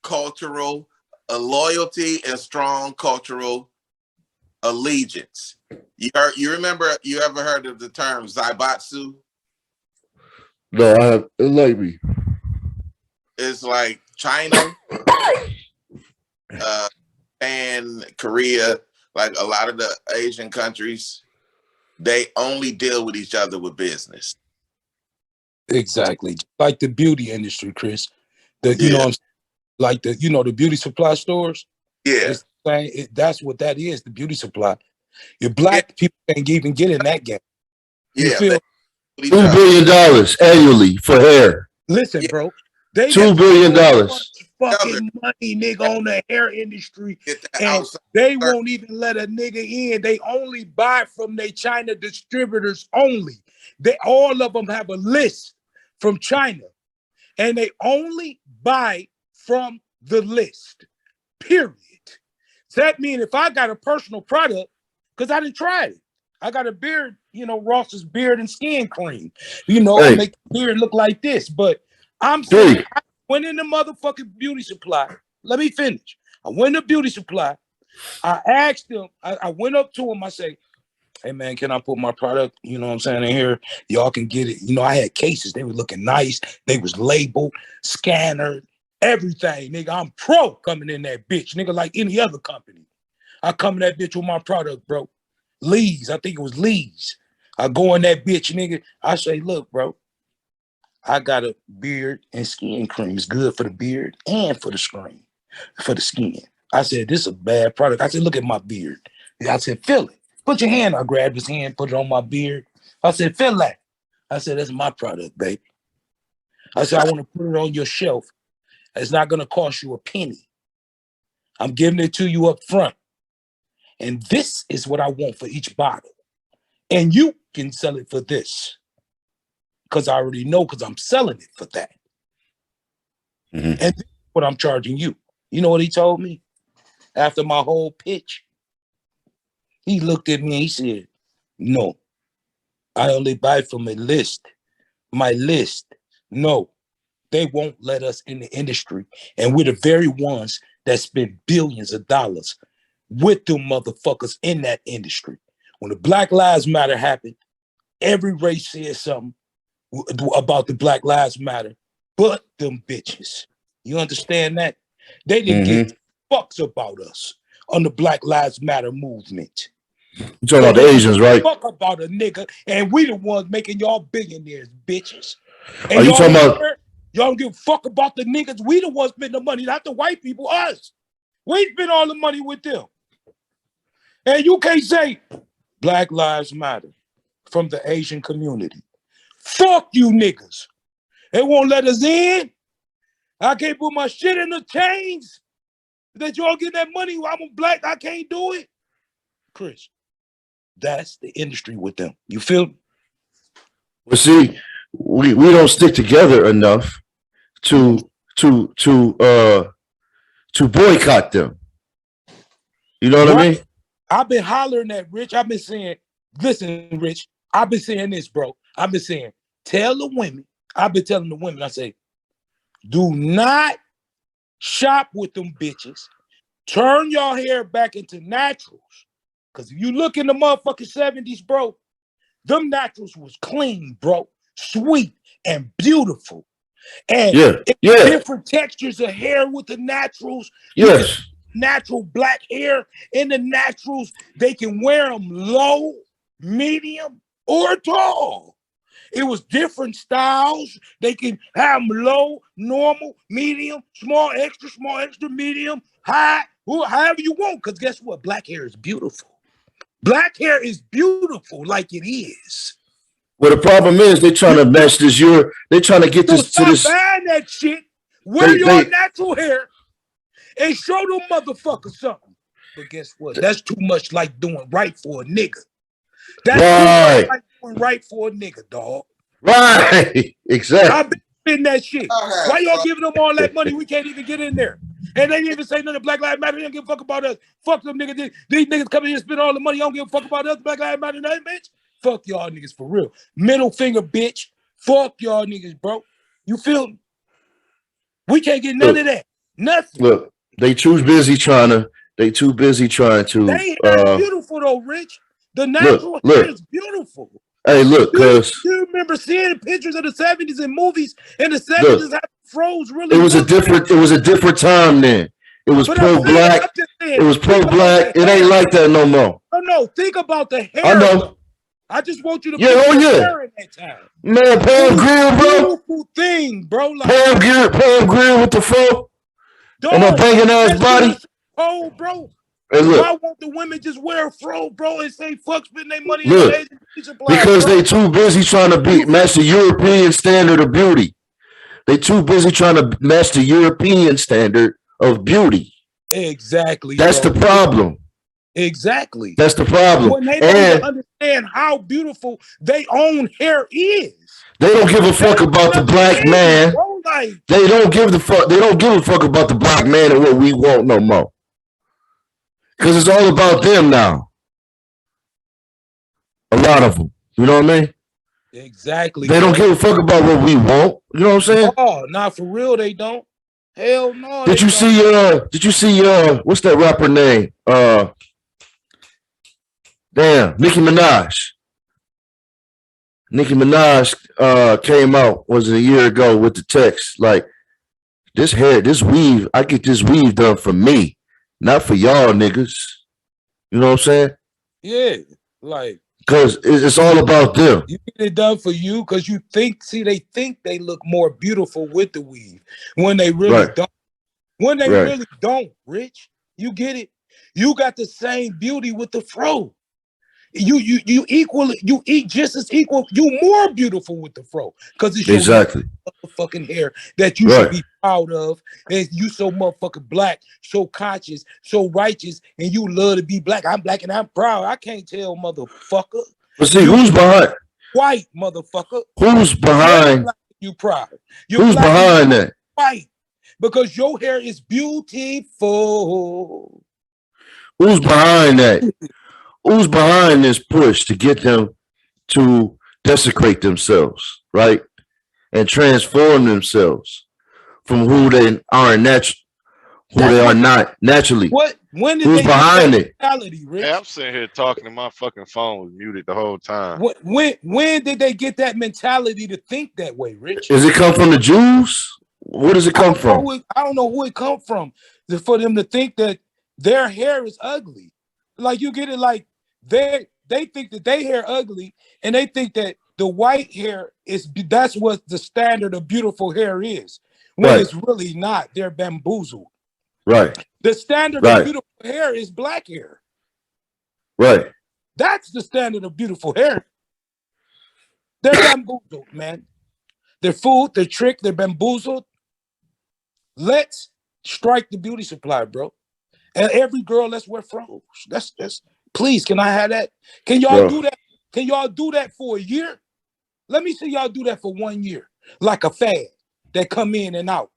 cultural loyalty and strong cultural allegiance. You ever heard of the term Zaibatsu? No, maybe. It's like China, and Korea, like a lot of the Asian countries, they only deal with each other with business. Exactly. Like the beauty industry, Chris. You know what I'm saying? Like the beauty supply stores. Yeah. That's what that is, the beauty supply. Your black people can't even get in that game. You feel $2 billion annually for hair. Listen, bro. They $2 billion. Fucking money, nigga, on the hair industry. And they won't even let a nigga in. They only buy from their China distributors only. All of them have a list from China. And they only buy from the list. Period. So that means if I got a personal product, because I didn't try it. I got a beard, Ross's beard and skin cream. I make the beard look like this. But I'm saying I went in the motherfucking beauty supply. Let me finish. I went to beauty supply. I asked them, I went up to him, I say, hey man, can I put my product, you know what I'm saying, in here? Y'all can get it. You know, I had cases, they were looking nice, they was labeled, scanner, everything, nigga. I'm pro coming in that bitch, nigga, like any other company. I come in that bitch with my product, bro. Lee's, I think it was Lee's. I go in that bitch, nigga. I say, look, bro, I got a beard and skin cream. It's good for the beard and for the screen, for the skin. I said, this is a bad product. I said, look at my beard. I said, feel it. Put your hand. I grabbed his hand, put it on my beard. I said, feel that. I said, that's my product, baby. I said, I want to put it on your shelf. It's not going to cost you a penny. I'm giving it to you up front. And this is what I want for each bottle. And you can sell it for this. Because I already know, because I'm selling it for that. Mm-hmm. And this is what I'm charging you. You know what he told me? After my whole pitch, he looked at me and he said, no, I only buy from a list. My list. No, they won't let us in the industry. And we're the very ones that spend billions of dollars with them motherfuckers in that industry. When the Black Lives Matter happened, every race said something about the Black Lives Matter, but them bitches. You understand that? They didn't give fucks about us on the Black Lives Matter movement. You talking about the Asians, right? Fuck about a nigga, and we the ones making y'all billionaires, bitches. And Are you talking about? Y'all don't give a fuck about the niggas. We the ones spending the money, not the white people, us. We spend all the money with them. And you can't say Black Lives Matter from the Asian community. Fuck you niggas. They won't let us in. I can't put my shit in the chains. That y'all get that money while I'm black, I can't do it. Chris, that's the industry with them. You feel me? Well, see, we don't stick together enough to boycott them. You know what I mean? I've been hollering at Rich. I've been saying, listen, Rich, I've been saying this, bro. I've been saying, tell the women, I've been telling the women, I say, do not shop with them bitches. Turn your hair back into naturals. Because if you look in the motherfucking 70s, bro, them naturals was clean, bro. Sweet and beautiful. And different textures of hair with the naturals. Yes. Natural black hair in the naturals. They can wear them low, medium, or tall. It was different styles. They can have them low, normal, medium, small, extra, medium, high, however you want. Because guess what? Black hair is beautiful. Black hair is beautiful like it is. Well, the problem is they're trying to match this. They're trying to get this to this. Buying that shit. Wear your natural hair and show them motherfuckers something. But guess what? That's too much like doing right for a nigga. That's too much like doing right for a nigga, dog. Right. Exactly. I've been spending that shit. Why y'all giving them all that money? We can't even get in there. And they didn't even say nothing. Black Lives Matter. They don't give a fuck about us. Fuck them niggas. These niggas come in here and spend all the money. They don't give a fuck about us. Black Lives Matter, nothing, bitch. Fuck y'all niggas for real. Middle finger, bitch. Fuck y'all niggas, bro. You feel me? We can't get none of that. Nothing. Look, they too busy trying to. They ain't beautiful though, Rich. The natural hair is beautiful. Hey, look, cuz you remember seeing pictures of the 70s in movies, and the 70s had froze really. It was a different time then. It was pro-black. It was pro-black. It ain't like that no more. No, think about the hair. I know. I just want you to put the hair in that time. Man, Pam Grier, bro. Beautiful thing, bro. Like, Pam Grier with the fro. And a banging ass body. Oh, bro. Hey, look. Why won't the women just wear a fro, bro, and say fuck spending their money? Look, because they too busy trying to match the European standard of beauty. They too busy trying to match the European standard of beauty. Exactly. That's the problem. Exactly. That's the problem. When they don't understand how beautiful their own hair is. They don't give a fuck about the black man. They don't give a fuck about the black man and what we want no more. Because it's all about them now. A lot of them. You know what I mean? Exactly. They don't give a fuck about what we want. You know what I'm saying? Oh, not for real, they don't. Hell no. Did you see what's that rapper name? Damn, Nicki Minaj came out, was it a year ago, with the text like, this weave, I get this weave done for me, not for y'all niggas. You know what I'm saying? Yeah, like Because it's all about them. you get it done for you because you think, see, they think they look more beautiful with the weave when they really Right. don't. When they Right. really don't, Rich. You get it? You got the same beauty with the fro. You equally, you eat just as equal, you more beautiful with the fro because it's your Exactly. motherfucking hair that you should Right. be proud of. And you so motherfucking black, so conscious, so righteous, and you love to be black. I'm black and I'm proud. I can't tell, motherfucker. But see, You who's behind? white, motherfucker. Who's You're behind? black, you proud. You're Who's black and behind that? white because your hair is beautiful. Who's behind that? Who's behind this push to get them to desecrate themselves, right? And transform themselves from who they are not naturally. What? When did Who's they get behind that it? mentality, Rich? Hey, I'm sitting here talking and my fucking phone was muted the whole time. When did they get that mentality to think that way, Rich? Does it come from the Jews? Where does it come from? I don't know who it come from for them to think that their hair is ugly. Like you get it, like they think that their hair ugly, and they think that the white hair that's what the standard of beautiful hair is. When Right. it's really not. They're bamboozled. Right. The standard of Right. beautiful hair is black hair. Right. That's the standard of beautiful hair. They're bamboozled, man. They're fooled, they're tricked, they're bamboozled. Let's strike the beauty supply, bro. And every girl, let's wear froze. That's please, can I have that? Can y'all Bro. do that? Can y'all do that for a year? Let me see y'all do that for 1 year, like a fad that come in and out.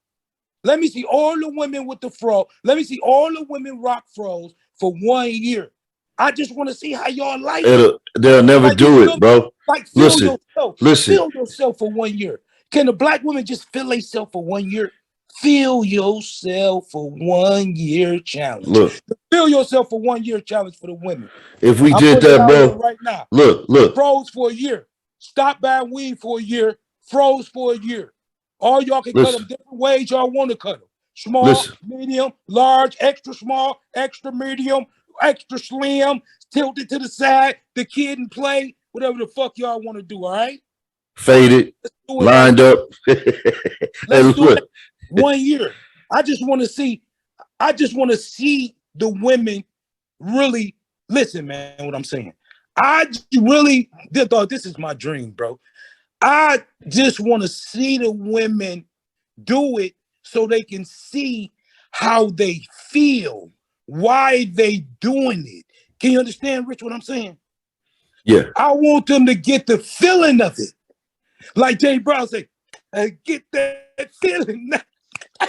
Let me see all the women with the fro. Let me see all the women rock froze for 1 year. I just want to see how y'all like it. They'll never Like do it, bro. Like feel Listen. yourself. Listen. Feel yourself for 1 year. Can the black women just feel themselves for 1 year? Feel yourself for 1 year challenge. Look, Feel yourself for 1 year challenge for the women. if we I'm did putting it that, out there bro. right now. Look. Froze for a year. Stop buying weed for a year. Froze for a year. All y'all can cut Listen. them different ways y'all want to cut them. Small, Listen. medium, large, extra small, extra medium, extra slim, tilted to the side, the kid and play, whatever the fuck y'all want to do, all right? Faded, Let's do it lined right up. Let's do it 1 year. I just want to see the women really listen, man, what I'm saying. I really thought this is my dream, bro. I just want to see the women do it so they can see how they feel, why they doing it. Can you understand, Rich, what I'm saying? Yeah. I want them to get the feeling of it. Like Jay Brown said, get that feeling.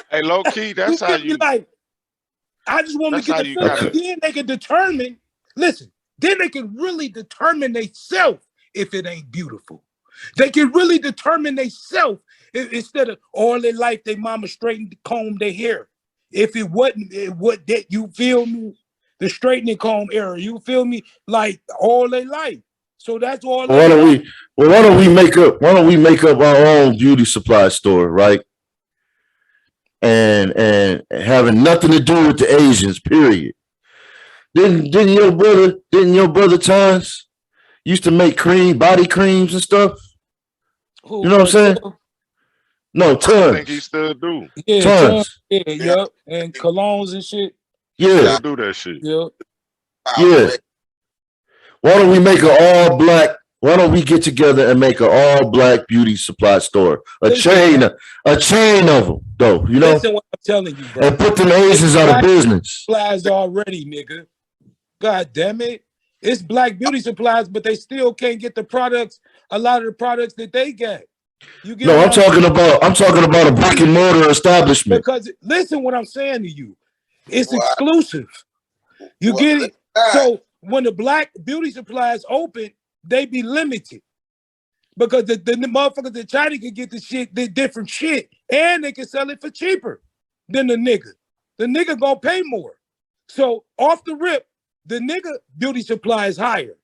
Hey, low key, that's how you like. I just want them to get the feeling. Okay. Then they can determine. Listen, then they can really determine themselves if it ain't beautiful. They can really determine themselves instead of all their life their mama straightened combed their hair. If it wasn't what that, you feel me, the straightening comb era, you feel me, like all their life. So that's all. Why don't we make up our own beauty supply store, right? And having nothing to do with the Asians, period. Didn't your brother Tons used to make body creams and stuff? Who, You know what I'm saying? No, I think he Tons. still do. Yeah, Tons. yep, and colognes and shit. Yeah. Still do that shit. Yep. Yeah. Why don't we make an all black? Why don't we get together and make an all black beauty supply store? A chain of them, though. You know. Listen what I'm telling you, bro. And put them Asians out of business. Supplies already, nigga. God damn it. It's black beauty supplies, but they still can't get the products, a lot of the products that they get. You get No, I'm talking about a brick and mortar establishment. Because listen what I'm saying to you. It's exclusive. You get it? So when the black beauty supplies open, they be limited. Because the motherfuckers in China can get the different shit, and they can sell it for cheaper than the nigga. The nigga gonna pay more. So off the rip, the nigga beauty supply is higher.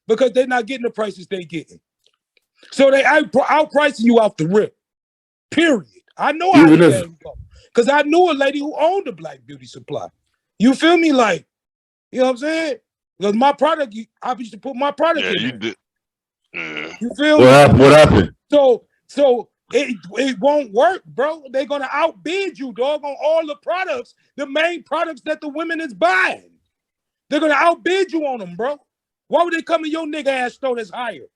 because they're not getting the prices they getting. So they outpricing you off the rip. Period. I know how the game go. Because I knew a lady who owned a black beauty supply. You feel me? Like, you know what I'm saying? Because my product, I used to put my product in you there. did. You feel me? What happened? So it won't work, bro. They're gonna outbid you, dog, on all the products, the main products that the women is buying. They're gonna outbid you on them, bro. Why would they come to your nigga ass store that's higher?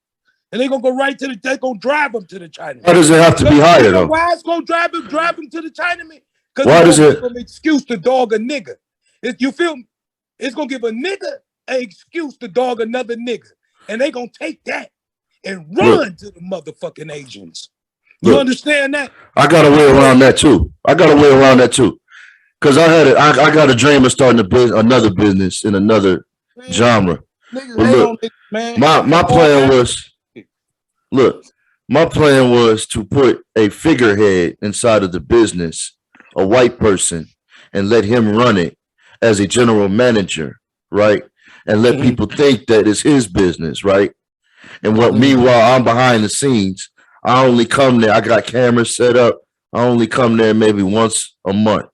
And they're gonna go right to they're gonna drive them to the Chinaman. Why does it have to be higher though? Why it's gonna drive them to the Chinaman? Because why does it give them excuse to dog a nigga? You feel me? It's gonna give a nigga an excuse to dog another nigga. And they gonna take that and run to the motherfucking Asians. You understand that? I got a way around that too. Cause I got a dream of starting another business in another genre. But look, my plan was to put a figurehead inside of the business, a white person, and let him run it as a general manager, right? And let people think that it's his business, right? And meanwhile, I'm behind the scenes. I only come there. I got cameras set up. I only come there maybe once a month.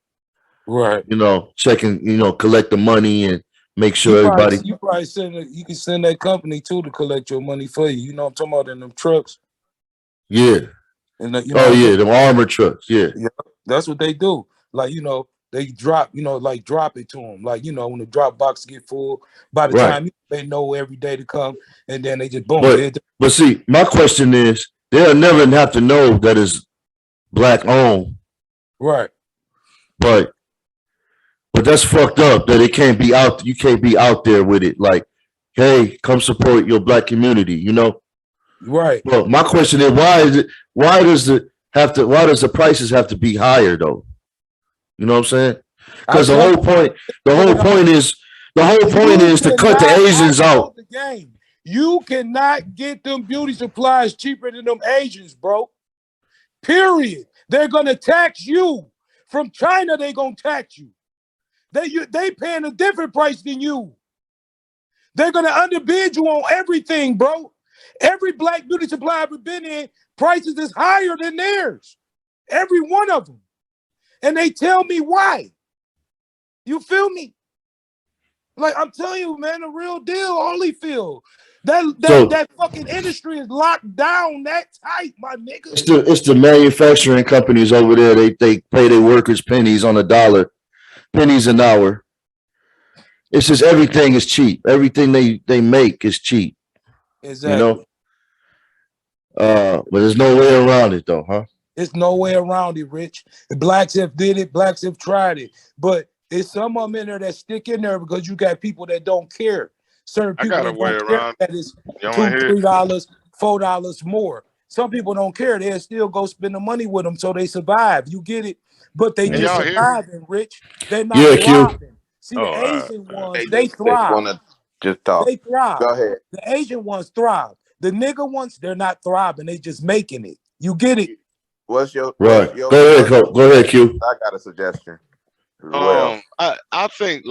Right. You know, checking, collect the money and make sure everybody. You probably you can send that company too to collect your money for you. You know what I'm talking about in them trucks? Yeah. And them armored trucks. Yeah. That's what they do. Like, they drop, drop it to them. Like, when the drop box get full, by the time they know every day to come, and then they just boom. But see, my question is, they'll never have to know that it's black owned. Right. But that's fucked up that it can't be out. You can't be out there with it. Like, hey, come support your black community. Right. Well, my question is, why does the prices have to be higher though? You know what I'm saying? Because the whole point is to cut the Asians out. The game. You cannot get them beauty supplies cheaper than them Asians, bro. Period. They're gonna tax you. From China, they gonna tax you. They paying a different price than you. They're gonna underbid you on everything, bro. Every black beauty supply I've ever been in, prices is higher than theirs. Every one of them. And they tell me why. You feel me? Like, I'm telling you, man, the real deal, Holyfield. That fucking industry is locked down that tight, my nigga. It's the manufacturing companies over there. They pay their workers pennies on a dollar, pennies an hour. It's just everything is cheap. Everything they make is cheap. Exactly. But there's no way around it though, huh? There's no way around it, Rich. The blacks have did it, blacks have tried it. But there's some of them in there that stick in there because you got people that don't care. Certain people that don't care that is $2, $3, $4 more. Some people don't care. They'll still go spend the money with them so they survive. You get it? But they just surviving, Rich. They're not thriving. See, the Asian ones, they thrive. Just talk. They thrive. Go ahead. The Asian ones thrive. The nigga ones, they're not thriving. They just making it. You get it? What's your go ahead, Q. I got a suggestion. Well, I think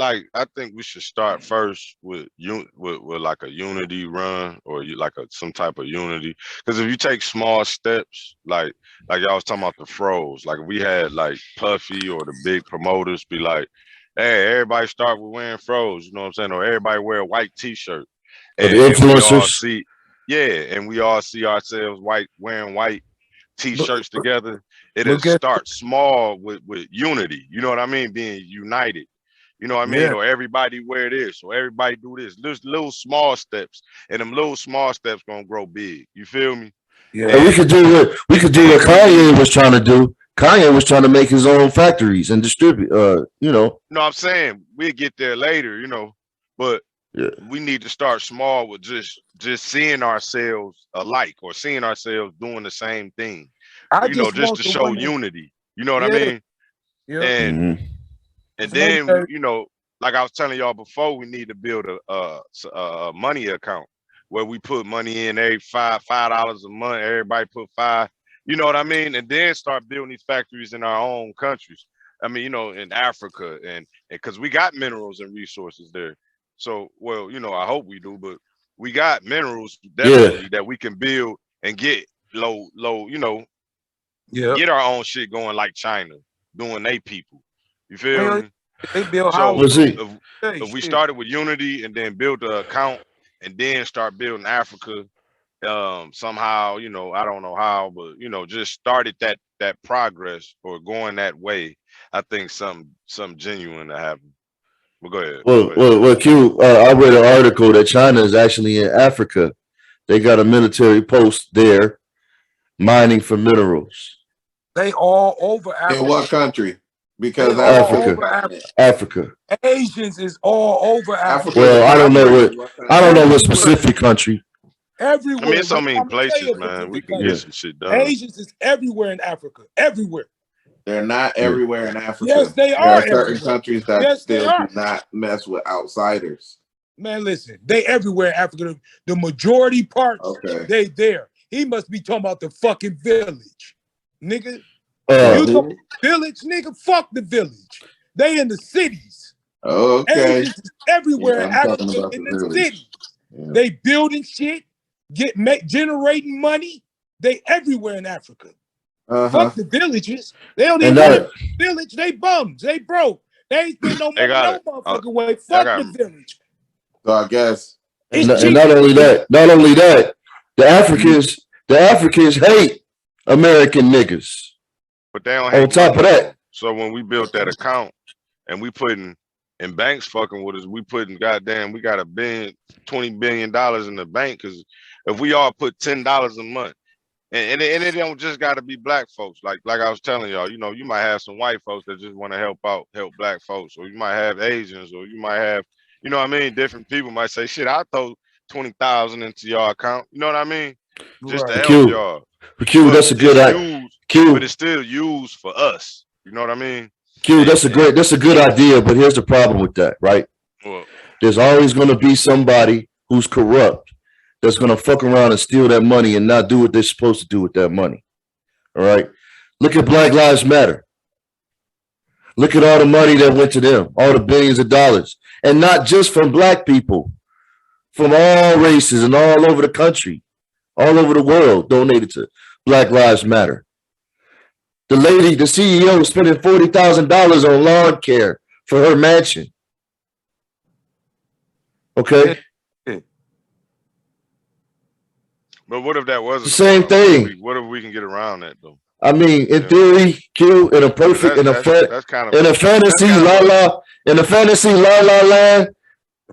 we should start first with like a unity run or like some type of unity. Because if you take small steps, like y'all was talking about the froze, like if we had like Puffy or the big promoters be like, hey, everybody start with wearing froze, you know what I'm saying? Or everybody wear a white t-shirt. And the influencers. And we all see ourselves wearing white t-shirts together. It'll start small with unity. You know what I mean? Being united. You know what I mean? Or everybody wear this, or everybody do this. There's little small steps, and them little small steps gonna grow big. You feel me? Yeah. And we could do what Kanye was trying to do. Kanye was trying to make his own factories and distribute. No, I'm saying we'll get there later. But we need to start small with just seeing ourselves alike or seeing ourselves doing the same thing. Just to show unity. You know what I mean? Yeah. And then like I was telling y'all before, we need to build a money account where we put money in every $5 a month. Everybody put $5. You know what I mean? And then start building these factories in our own countries. I mean, in Africa and because we got minerals and resources there. So, I hope we do, but we got minerals Yeah. definitely that we can build and get low, you know, Yeah. get our own shit going like China doing they people. You feel Hell, me? they build So Well, houses. see, if we Shit. started with unity and then build an account and then start building Africa, somehow, you know, I don't know how, but you know, just started that progress or going that way, I think something genuine to happen. Well, go ahead. well, Q. I read an article that China is actually in Africa. They got a military post there, mining for minerals. They all over In Africa. what country? Because They all Africa. over Africa. Africa. Asians is all over Africa. Africa. Well, I don't know Everywhere. what specific country. Everywhere. I mean, it's so Like, many I'm gonna tell you places, a man. We specific can country. get some shit done. Asians is everywhere in Africa. Everywhere. They're not everywhere in Africa. Yes, they There are are certain everywhere. countries that Yes, they still are. do not mess with outsiders. Man, listen, they everywhere in Africa. The majority parts, Okay. they there. He must be talking about the fucking village, nigga. Uh, You know village, nigga. Fuck the village. They in the cities. Okay. Asians is everywhere Yeah, in I'm talking Africa about in the the village. cities. Yeah. They building shit, generating money. They everywhere in Africa. Uh-huh. Fuck the villages. They don't And even that- want the village. They bums. They broke. They ain't spend no They money got no it. motherfucking way. I Fuck got the village. So I guess It's and cheap. not only that, the Africans hate American niggas. But they don't On hate top money, of that, though. So when we built that account and we putting and banks fucking with us, we putting goddamn, we got $20 billion in the bank, because if we all put $10 a month, and it don't just got to be black folks. Like I was telling y'all, you know, you might have some white folks that just want to help black folks, or you might have Asians, or you might have, you know what I mean? Different people might say, shit, I throw 20,000 into your account. You know what I mean? Just to Right. help y'all. Q, that's a good idea. But it's still used for us. You know what I mean? Q, that's a good idea. But here's the problem with that, right? Well, There's always going to be somebody who's corrupt that's going to fuck around and steal that money and not do what they're supposed to do with that money. All right. Look at Black Lives Matter. Look at all the money that went to them, all the billions of dollars, and not just from black people, from all races and all over the country, all over the world, donated to Black Lives Matter. The lady, the CEO, is spending $40,000 on lawn care for her mansion. Okay. but what if that wasn't The same the thing. problem? What if we can get around that though? I mean, in Yeah. theory, Q, in a perfect, That's kind of in a fantasy, in a fantasy, la la land,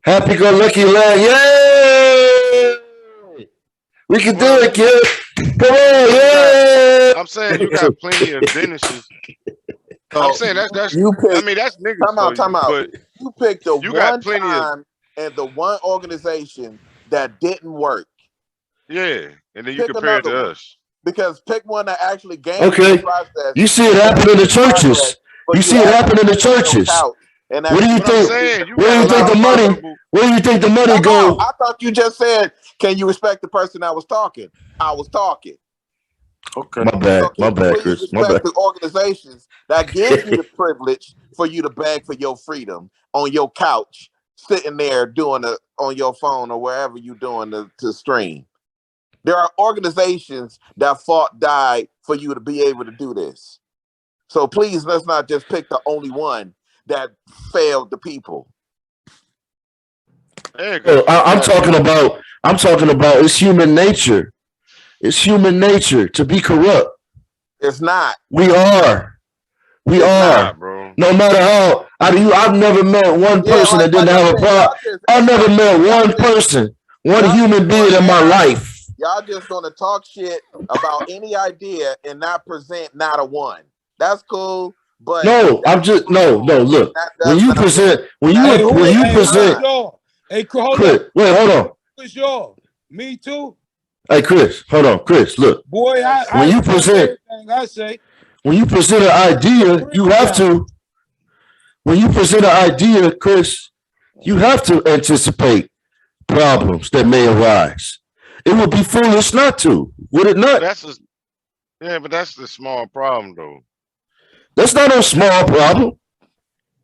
happy go lucky land, yay! We can do it, kid. Come on, yay! I'm saying you got plenty of businesses. I'm saying that's you pick. I mean that's niggas. Time out. But You picked the you got one plenty of- time and the one organization that didn't work. yeah, and then you Pick compare it another to one. us. Because pick one that actually gained Okay. the process. You see it happen in the churches. You see it happen in the churches. And What do you But I'm think? saying you Where do you got a think lot the of money? profitable- Where do you think the money Hold go? on, I thought you just said, "Can you respect the person that was talking?" I was talking. Okay. My bad, So can you please Chris. My respect bad. the organizations that give you the privilege for you to beg for your freedom on your couch, sitting there doing it on your phone or wherever you're doing to stream? There are organizations that died for you to be able to do this. So please, let's not just pick the only one that failed the people. Yeah, I'm talking about it's human nature. It's human nature to be corrupt. It's not. We are. We are. Nah, bro. No matter how. I've never met one person that didn't have a problem. I've never met one person, one human being in my life. Y'all just gonna talk shit about any idea and not present not a one. That's cool, but no. Look, when you present, Hey, hold Chris, on. wait, hold on. Who's y'all? Me too. Hey, Chris, hold on, Chris. Look, boy, when you present an idea, you have to. When you present an idea, Chris, you have to anticipate problems that may arise. It would be foolish not to, would it not? But that's the small problem, though. That's not a small problem.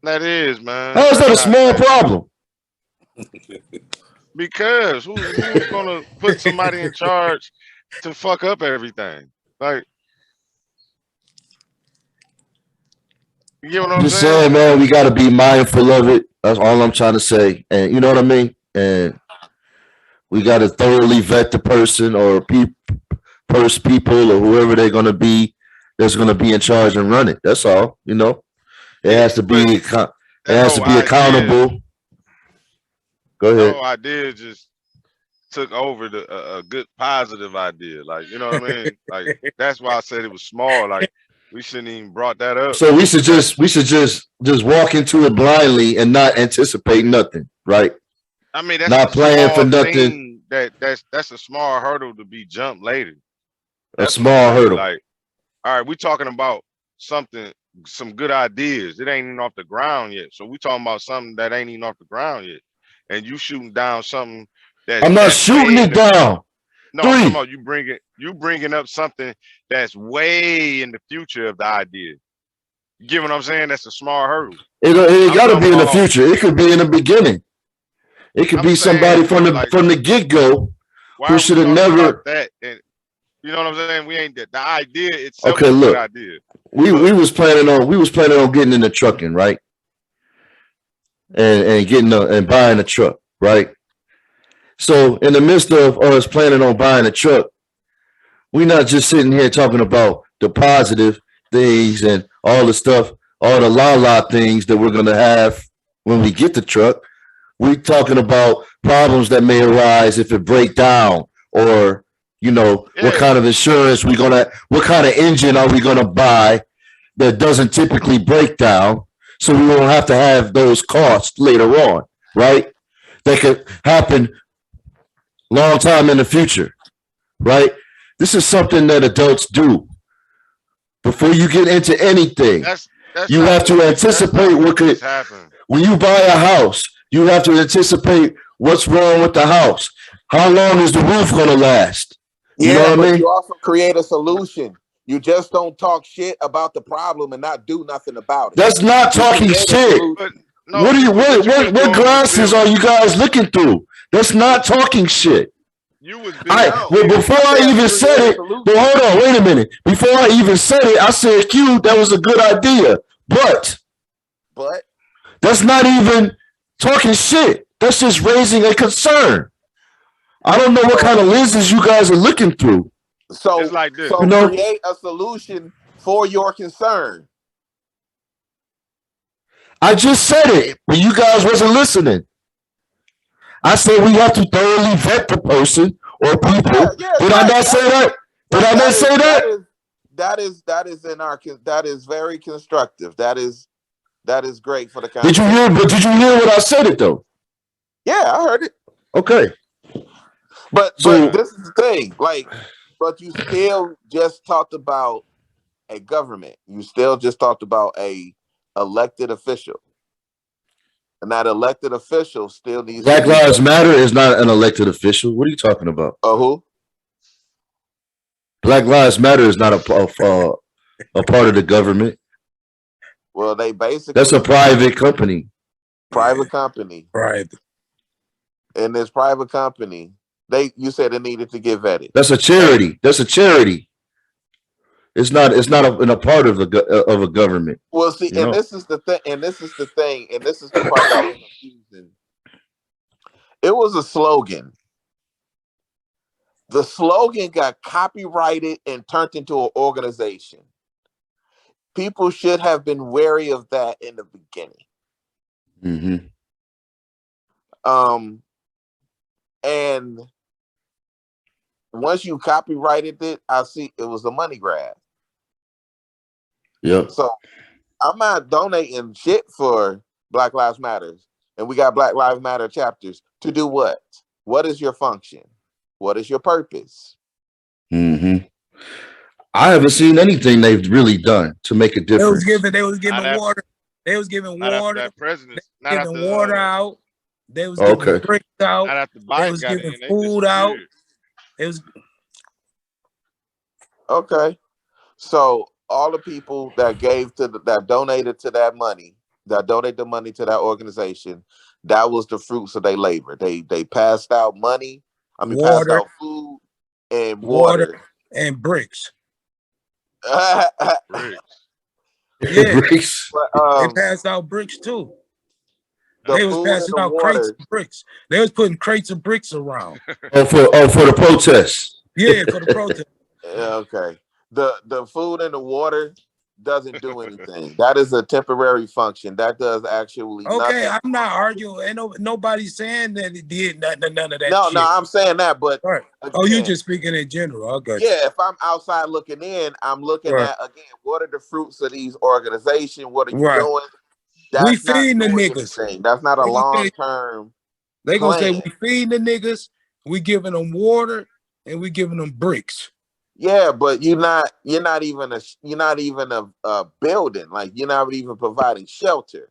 That is, man. How is that a small problem? Because who's gonna put somebody in charge to fuck up everything? Like, you get what I'm Just saying? saying, man, we got to be mindful of it. That's all I'm trying to say. And you know what I mean? And we got to thoroughly vet the person or people or whoever they're going to be that's going to be in charge and run it. That's all. You know, it Yeah, has to be. but It that has to whole be idea, accountable. Go that ahead. whole idea just took over a good positive idea. Like, you know what I mean? Like, that's why I said it was small. Like, we shouldn't even brought that up. So we should But just walk into it blindly and not anticipate nothing, right? I mean, that's a Not playing for small nothing. thing that's a small hurdle to be jumped later. A That's what I'm small saying. hurdle. Like, all right, we talking about something, some good ideas. It ain't even off the ground yet. So we talking about something that ain't even off the ground yet. And you shooting down something I'm not that's way shooting in it the down. no, I'm talking 3. about you bringing up something that's way in the future of the idea. You get what I'm saying? That's a small hurdle. It I'm got to talking be in the about. future. It could be in the beginning. It could I'm be somebody saying, bro, like, from the get go why who are we should have talking about never. that? And you know what I'm saying? We ain't the idea itself Okay, is a good look, idea. we But was planning on getting in the trucking, right, and getting and buying a truck, right. So in the midst of us planning on buying a truck, we're not just sitting here talking about the positive things and all the stuff, all the la things that we're gonna have when we get the truck. We're talking about problems that may arise if it break down, or what yeah, kind of insurance what kind of engine are we gonna buy that doesn't typically break down, so we won't have to have those costs later on, right? That could happen long time in the future, right? This is something that adults do before you get into anything. that's You not have to what that's anticipate not what what could just happened. when you buy a house. You have to anticipate what's wrong with the house. How long is the roof going to last? You know Yeah, what I but mean? you also create a solution. You just don't talk shit about the problem and not do nothing about it. That's not You talking create a shit. But solution. no, but what you was What doing was glasses are building. you guys looking through? That's not What talking shit. you was building No, Well, shit. before I I said even create a said it, but solution. hold on, wait a minute. Before I even said it, I said, Q, that was a good idea. But But that's not even talking shit. That's just raising a concern. I don't know what so kind of lenses you guys are looking through. It's so like this. You so know, create a solution for your concern. I just said it, but you guys wasn't listening. I said we have to thoroughly vet the person or Yeah, people. yeah, Did I right. not say that? Did I not That is say that that? is that is in our that is very constructive. That is great for the Did you hear? conversation. But did you hear what I said it though? Yeah, I heard it. Okay. But So this is the thing, like, but you still just talked about a government. You still just talked about a elected official, and that elected official still needs to Black be. Lives Matter is not an elected official. What are you talking about? Who? Black Lives Matter is not a part of the government. Well, they That's a basically private company. private company. Right. In this private company, you said it needed to get vetted. That's a charity. That's a charity. It's not. It's not a part of of a government. Well, see, You and know. this is the thing, and this is the thing, and this is the part that was confusing. It was a slogan. The slogan got copyrighted and turned into an organization. People should have been wary of that in the beginning. Mm-hmm. And once you copyrighted it, I see it was a money grab. Yep. So I'm not donating shit for Black Lives Matters, and we got Black Lives Matter chapters to do what? What is your function? What is your purpose? Mm-hmm. I haven't seen anything they've really done to make a difference. They was Not giving after, water. They was giving not after water. that president. They Not was giving water after out. They was giving Okay. drinks out. not after They Biden was got giving in. They food out. disappeared. It was Okay. So all the people that gave that donated to that money, that donated the money to that organization, that was the fruits of their labor. They passed out money. Passed water, out food and water, water. and bricks. Bricks. Yeah, Bricks. But they passed out bricks too. the They was food and passing the out crates water. of bricks. They was putting crates of bricks around. For the protests. Yeah, for the protest. Okay. The food and the water doesn't do anything. That is a temporary function. That does actually Okay, nothing. I'm not arguing. Ain't nobody saying that it did none of that No, shit. I'm saying that, but Right. again, Oh, you just speaking in general. I got you. yeah, if I'm outside looking in, I'm looking Right. at again, what are the fruits of these organizations? What are you Right. doing? We That's not feeding the doing niggas. anything. That's not a They gonna say, long-term they gonna say plan. we feeding the niggas, we giving them water, and we giving them bricks. Yeah, but you're not even a building. Like you're not even providing shelter.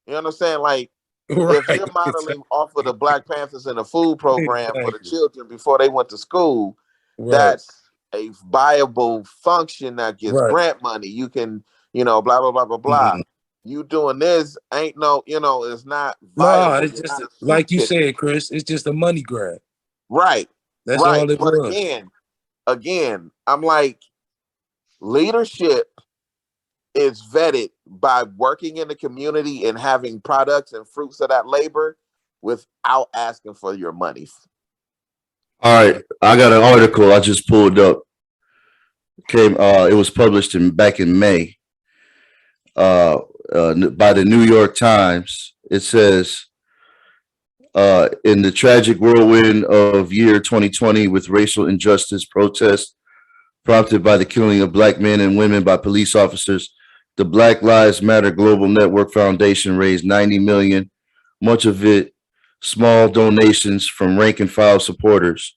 You know what I'm saying? Like if Right. you're modeling off of the Black Panthers and the food program for the Exactly. children before they went to school, Right. that's a viable function that gets Right. grant money. You can, blah, blah, blah, blah, blah. Mhm. You doing this ain't no, it's not No, viable. it's You're just not a soup like you kitchen. said, Chris. It's just a money grab. Right. That's Right. all it But was. again, I'm like, leadership is vetted by working in the community and having products and fruits of that labor without asking for your money. All right. I got an article I just pulled up. It was published back in May. By the New York Times. It says, in the tragic whirlwind of year 2020 with racial injustice protests prompted by the killing of Black men and women by police officers, the Black Lives Matter Global Network Foundation raised $90 million, much of it small donations from rank and file supporters.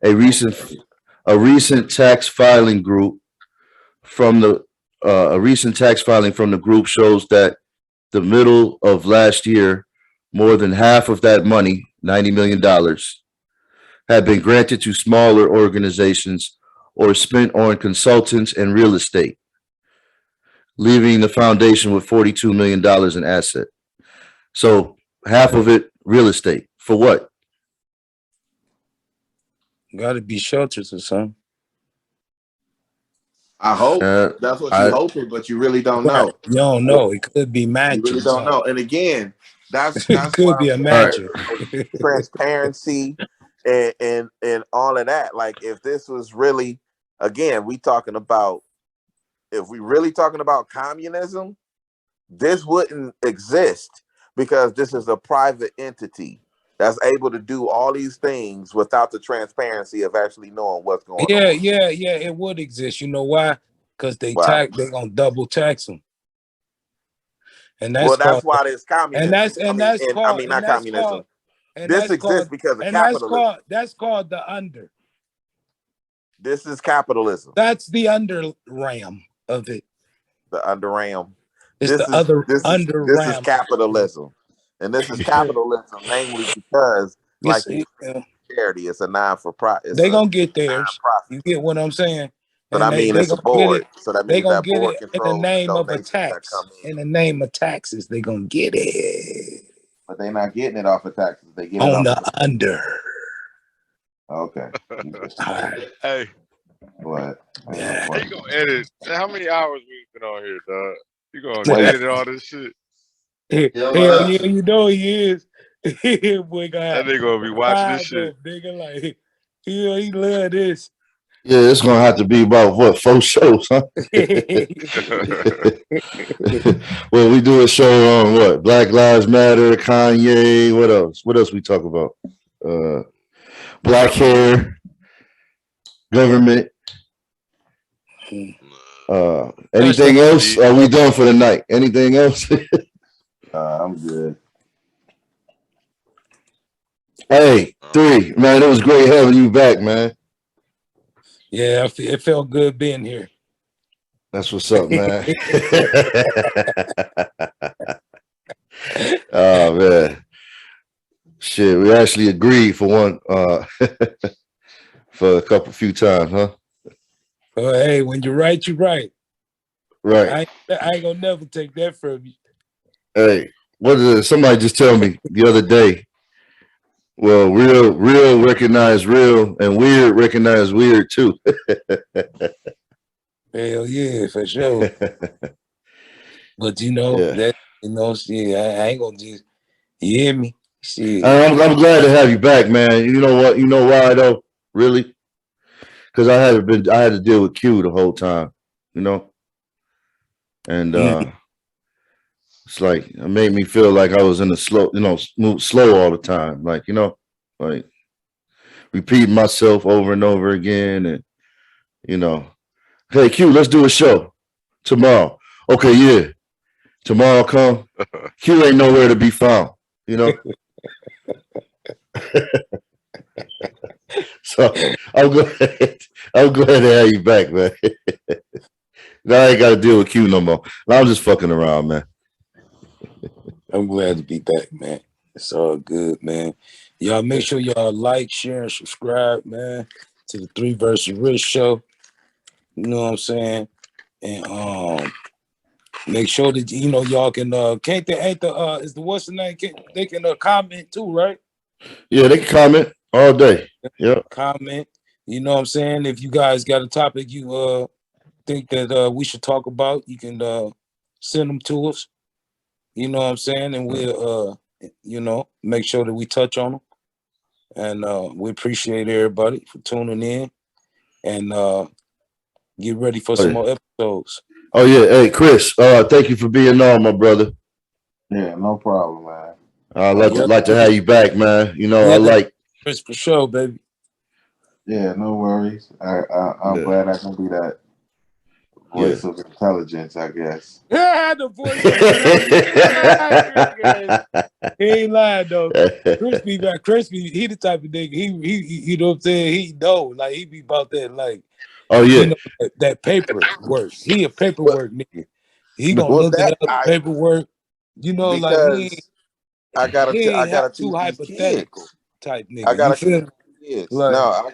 A recent tax filing from the group shows that the middle of last year, more than half of that money, $90 million, had been granted to smaller organizations or spent on consultants and real estate, leaving the foundation with $42 million in asset. So half of it, real estate. For what? Got to be shelters or something. I hope that's what you're hoping, but you really don't know. You don't know. It could be matching. You really don't know. And again, that's it could be a matching. Transparency and all of that. Like if this was really, again, if we really talking about communism, this wouldn't exist because this is a private entity that's able to do all these things without the transparency of actually knowing what's going on. Yeah, it would exist. You know why? Because they gonna double tax them. And that's why there's communism. Not communism. This exists because of capitalism. That's called the under. This is capitalism. That's the under ram of it. The under ram. This is capitalism. And this is capitalism mainly because charity, it's a non-for-profit. They're gonna get theirs. You get what I'm saying? But it's a board. So that means that board controls in the name of a donations tax. that come in. In the name of taxes, they're gonna get it. But they're not getting it off of taxes. They get on it off the under. Okay. Hey. What? Yeah. You gonna edit? How many hours we been on here, dog? You gonna edit all this shit? Hell yeah, you know he is. Boy, that nigga gonna be watching this shit. Nigga, like, he love this. Yeah, it's gonna have to be about what, 4 shows, huh? Well, we do a show on what? Black Lives Matter, Kanye. What else? What else we talk about? Black hair, government. Anything else? Are we done for the night? Anything else? I'm good. Hey, 3, man, it was great having you back, man. Yeah, it felt good being here. That's what's up, man. Oh man, shit, we actually agreed for one, for a few times, huh? Oh, hey, when you're right, you're right. Right. I ain't gonna never take that from you. Hey, What is it? Somebody just tell me the other day. Well, real recognize real, and weird recognize weird too. Hell yeah, for sure. But Yeah, that shit, I ain't gonna just you hear me? Shit. I'm glad to have you back, man. You know what? You know why though? Really? Because I had to deal with Q the whole time. You know, and it's like it made me feel like I was in a slow, move slow all the time. Like like repeating myself over and over again, and you know, hey Q, let's do a show tomorrow. Okay, yeah, tomorrow come. Q ain't nowhere to be found. You know. So I'm glad. I'm glad to have you back, man. Now I ain't got to deal with Q no more. Now I'm just fucking around, man. I'm glad to be back, man. It's all good, man. Y'all make sure y'all like, share, and subscribe, man, to the Three Versus Rich show. You know what I'm saying? And make sure that y'all can can't they ain't the is the what's the name? They can comment too, right? Yeah, they can comment all day. Yeah. Comment. You know what I'm saying? If you guys got a topic you think that we should talk about, you can send them to us. You know what I'm saying? And we'll make sure that we touch on them. And we appreciate everybody for tuning in and get ready for some more episodes. Oh yeah, hey Chris, thank you for being on, my brother. Yeah, no problem, man. I'd like to have you back, man. I like Chris for sure, baby. Yeah, no worries. I'm glad I can be that voice of intelligence, I guess. Yeah, the voice of intelligence. He ain't lying though. Chris be back. Chris be he the type of nigga. He you know what I'm saying? He know, like he be about that like oh yeah. That paperwork. He a paperwork nigga. He gonna look at the paperwork. Because I gotta too teach these hypothetical kids. type nigga. I gotta you feel teach these kids. like, No,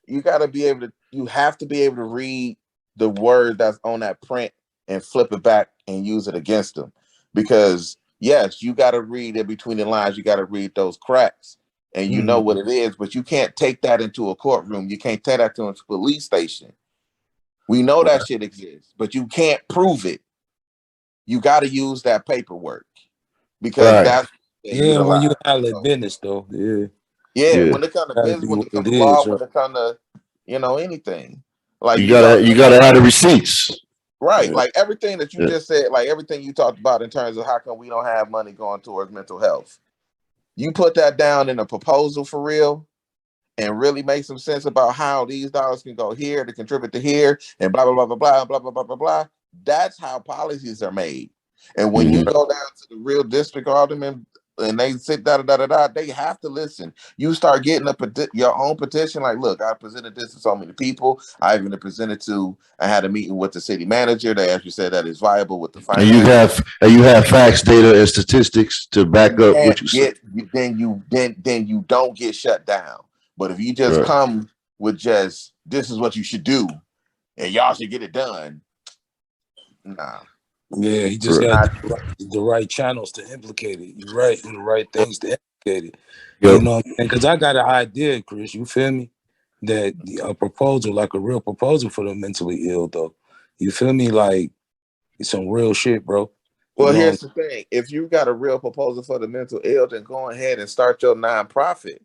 you gotta be able to. You have to be able to read the word that's on that print and flip it back and use it against them. Because yes, you got to read it between the lines. You got to read those cracks, and you know what it is. But you can't take that into a courtroom. You can't take that to a police station. We know that shit exists, but you can't prove it. You got to use that paperwork because that's when you handle business though. Yeah, when it comes to business, when it comes to law, when it comes to anything, like you gotta have the receipts, right? Like everything that you just said, like everything you talked about in terms of how come we don't have money going towards mental health. You put that down in a proposal for real, and really make some sense about how these dollars can go here to contribute to here, and blah blah blah blah blah blah blah blah blah blah. That's how policies are made. And when you go down to the real district alderman and they sit they have to listen. You start getting your own petition. Like, look, I presented this to so many people. I even I had a meeting with the city manager. They actually said that it's viable with the finance. And you have facts, data, and statistics to back up what you say. Then you don't get shut down. But if you just come with this is what you should do, and y'all should get it done. Nah. Yeah, he just got the right channels to implicate it. You're right, and the right things to implicate it. You know, because I got an idea, Chris. You feel me? That a proposal, like a real proposal for the mentally ill, though. You feel me? Like it's some real shit, bro. Well, here's the thing: if you got a real proposal for the mental ill, then go ahead and start your nonprofit.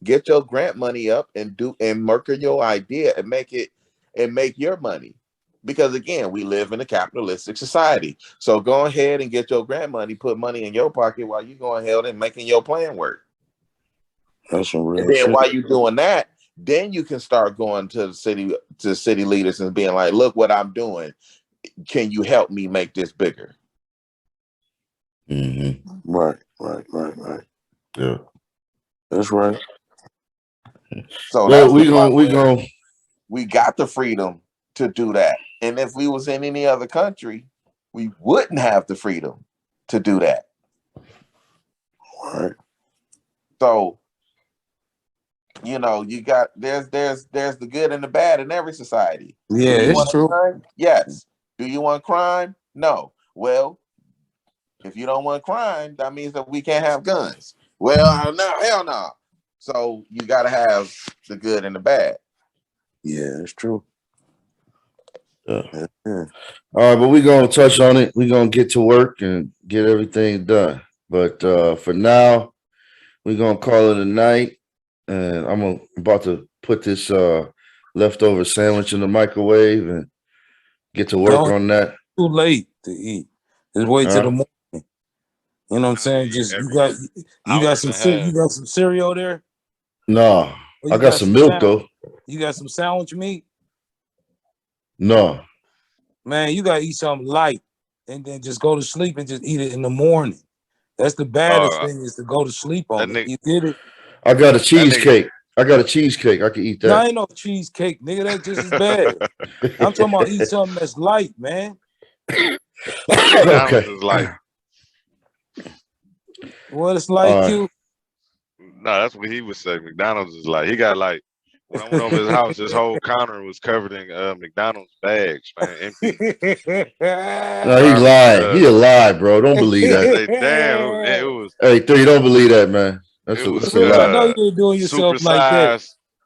Get your grant money up and market your idea and make your money. Because again, we live in a capitalistic society. So go ahead and get your grant money, put money in your pocket while you going ahead and making your plan work. That's some real and then shit. while you're doing that, then you can start going to city leaders and being like, look what I'm doing. Can you help me make this bigger? Mm-hmm. Right. Yeah. That's right. So well, that's we got the freedom to do that. And if we was in any other country, we wouldn't have the freedom to do that. Right. So, you got there's the good and the bad in every society. Yeah, it's true. Crime? Yes. Do you want crime? No. Well, If you don't want crime, that means that we can't have guns. Well, no, hell no. So you got to have the good and the bad. Yeah, that's true. Yeah. All right, but we're gonna touch on it. We're gonna get to work and get everything done. But for now, we're gonna call it a night. And I'm about to put this leftover sandwich in the microwave and get to work No, on that. too late to eat. Just wait till the morning. You know what I'm saying? Just you got some cereal there. No, I got some milk though. You got some sandwich meat. No, man, you gotta eat something light and then just go to sleep and just eat it in the morning. That's the baddest thing is to go to sleep on it. You get it? I got a cheesecake. I got a cheesecake. I can eat that. No, ain't no cheesecake, nigga. That's just as bad. I'm talking about eat something that's light, man. McDonald's is light. What it's like, Q? No, that's what he would say. McDonald's is like. He got like when I went over his house, his whole counter was covered in McDonald's bags, man. Empty. No, he lied. He a lie, bro. Don't believe that. Say, damn, it was. Hey, you don't believe that, man. That's a lie. I know you ain't doing yourself like that.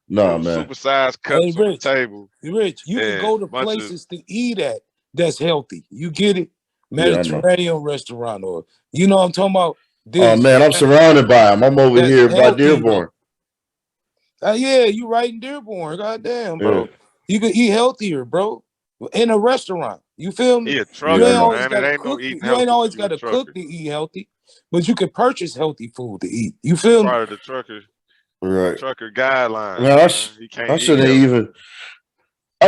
No, man. Supersized cups on the table. Rich, you can go to places to eat at that's healthy. You get it? Mediterranean restaurant, or you know what I'm talking about? Oh man, I'm surrounded by them. I'm over here by Dearborn. Yeah, you right in Dearborn. Goddamn, bro. Yeah. You can eat healthier, bro. In a restaurant. You feel me? He a trucker, you ain't always got to cook to eat healthy, but you can purchase healthy food to eat. You feel me? Part of the trucker. Right. Trucker guidelines. Man, I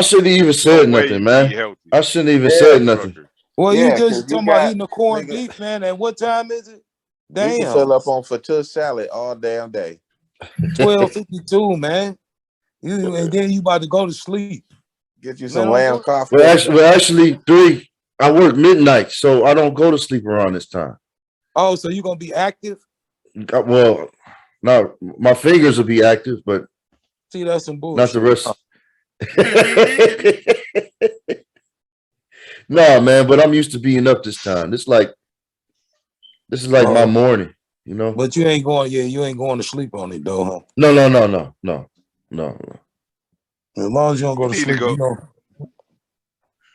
shouldn't even said nothing, man. I shouldn't even said nothing. Well, you just talking about eating a corned beef, man. And what time is it? Damn. You can fill up on fattoush salad all damn day. 12:52, man. And then you about to go to sleep. Get you some lamb coffee. Well, actually, 3. I work midnight, so I don't go to sleep around this time. Oh, so you gonna be active? Well, no, my fingers will be active, but see, that's some bullshit. Not the rest. No, man, but I'm used to being up this time. This is like my morning, you know. But you ain't going. Yeah, you ain't going to sleep on it though, huh? No. As long as you don't go to sleep, you know.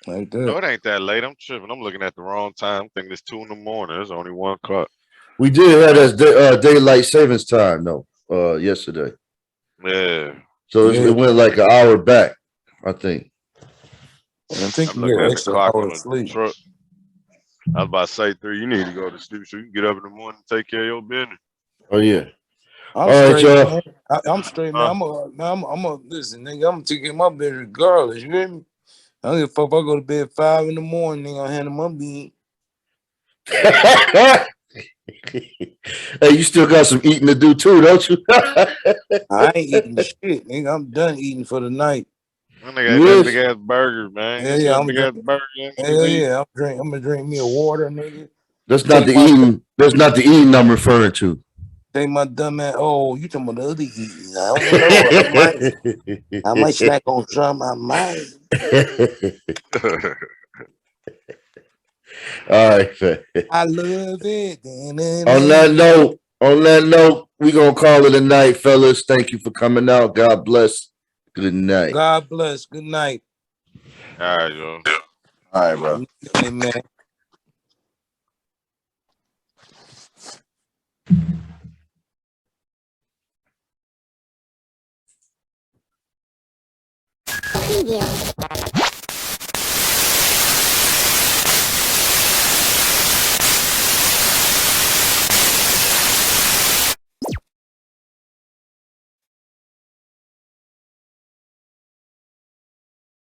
Like that. No, it ain't that late. I'm tripping. I'm looking at the wrong time. I'm thinking it's 2 a.m. It's only 1 o'clock. We did have that daylight savings time though, yesterday. Yeah. So it went like an hour back, I think. I think you get extra hour of sleep. Truck. I was about to say, 3, you need to go to sleep so you can get up in the morning and take care of your business. Oh yeah. I'm straight, man. I'm straight, man. I'm a listen, nigga. I'm gonna take care of my business regardless. You hear me? I don't give a fuck if I go to bed 5 in the morning, nigga. I'll handle my bean. Hey, you still got some eating to do too, don't you? I ain't eating the shit, nigga. I'm done eating for the night. That nigga ate that big ass burger, man. Yeah, I'm gonna drink me a water, nigga. That's not the eating. That's not the eating I'm referring to. Take my dumb ass. Oh, you talking about the other eating? I don't know. I might snack on some. I might. All right, man. I love it. On that note, we gonna call it a night, fellas. Thank you for coming out. God bless. Good night. God bless. Good night. All right, yo. All right, bro. Amen. Preview.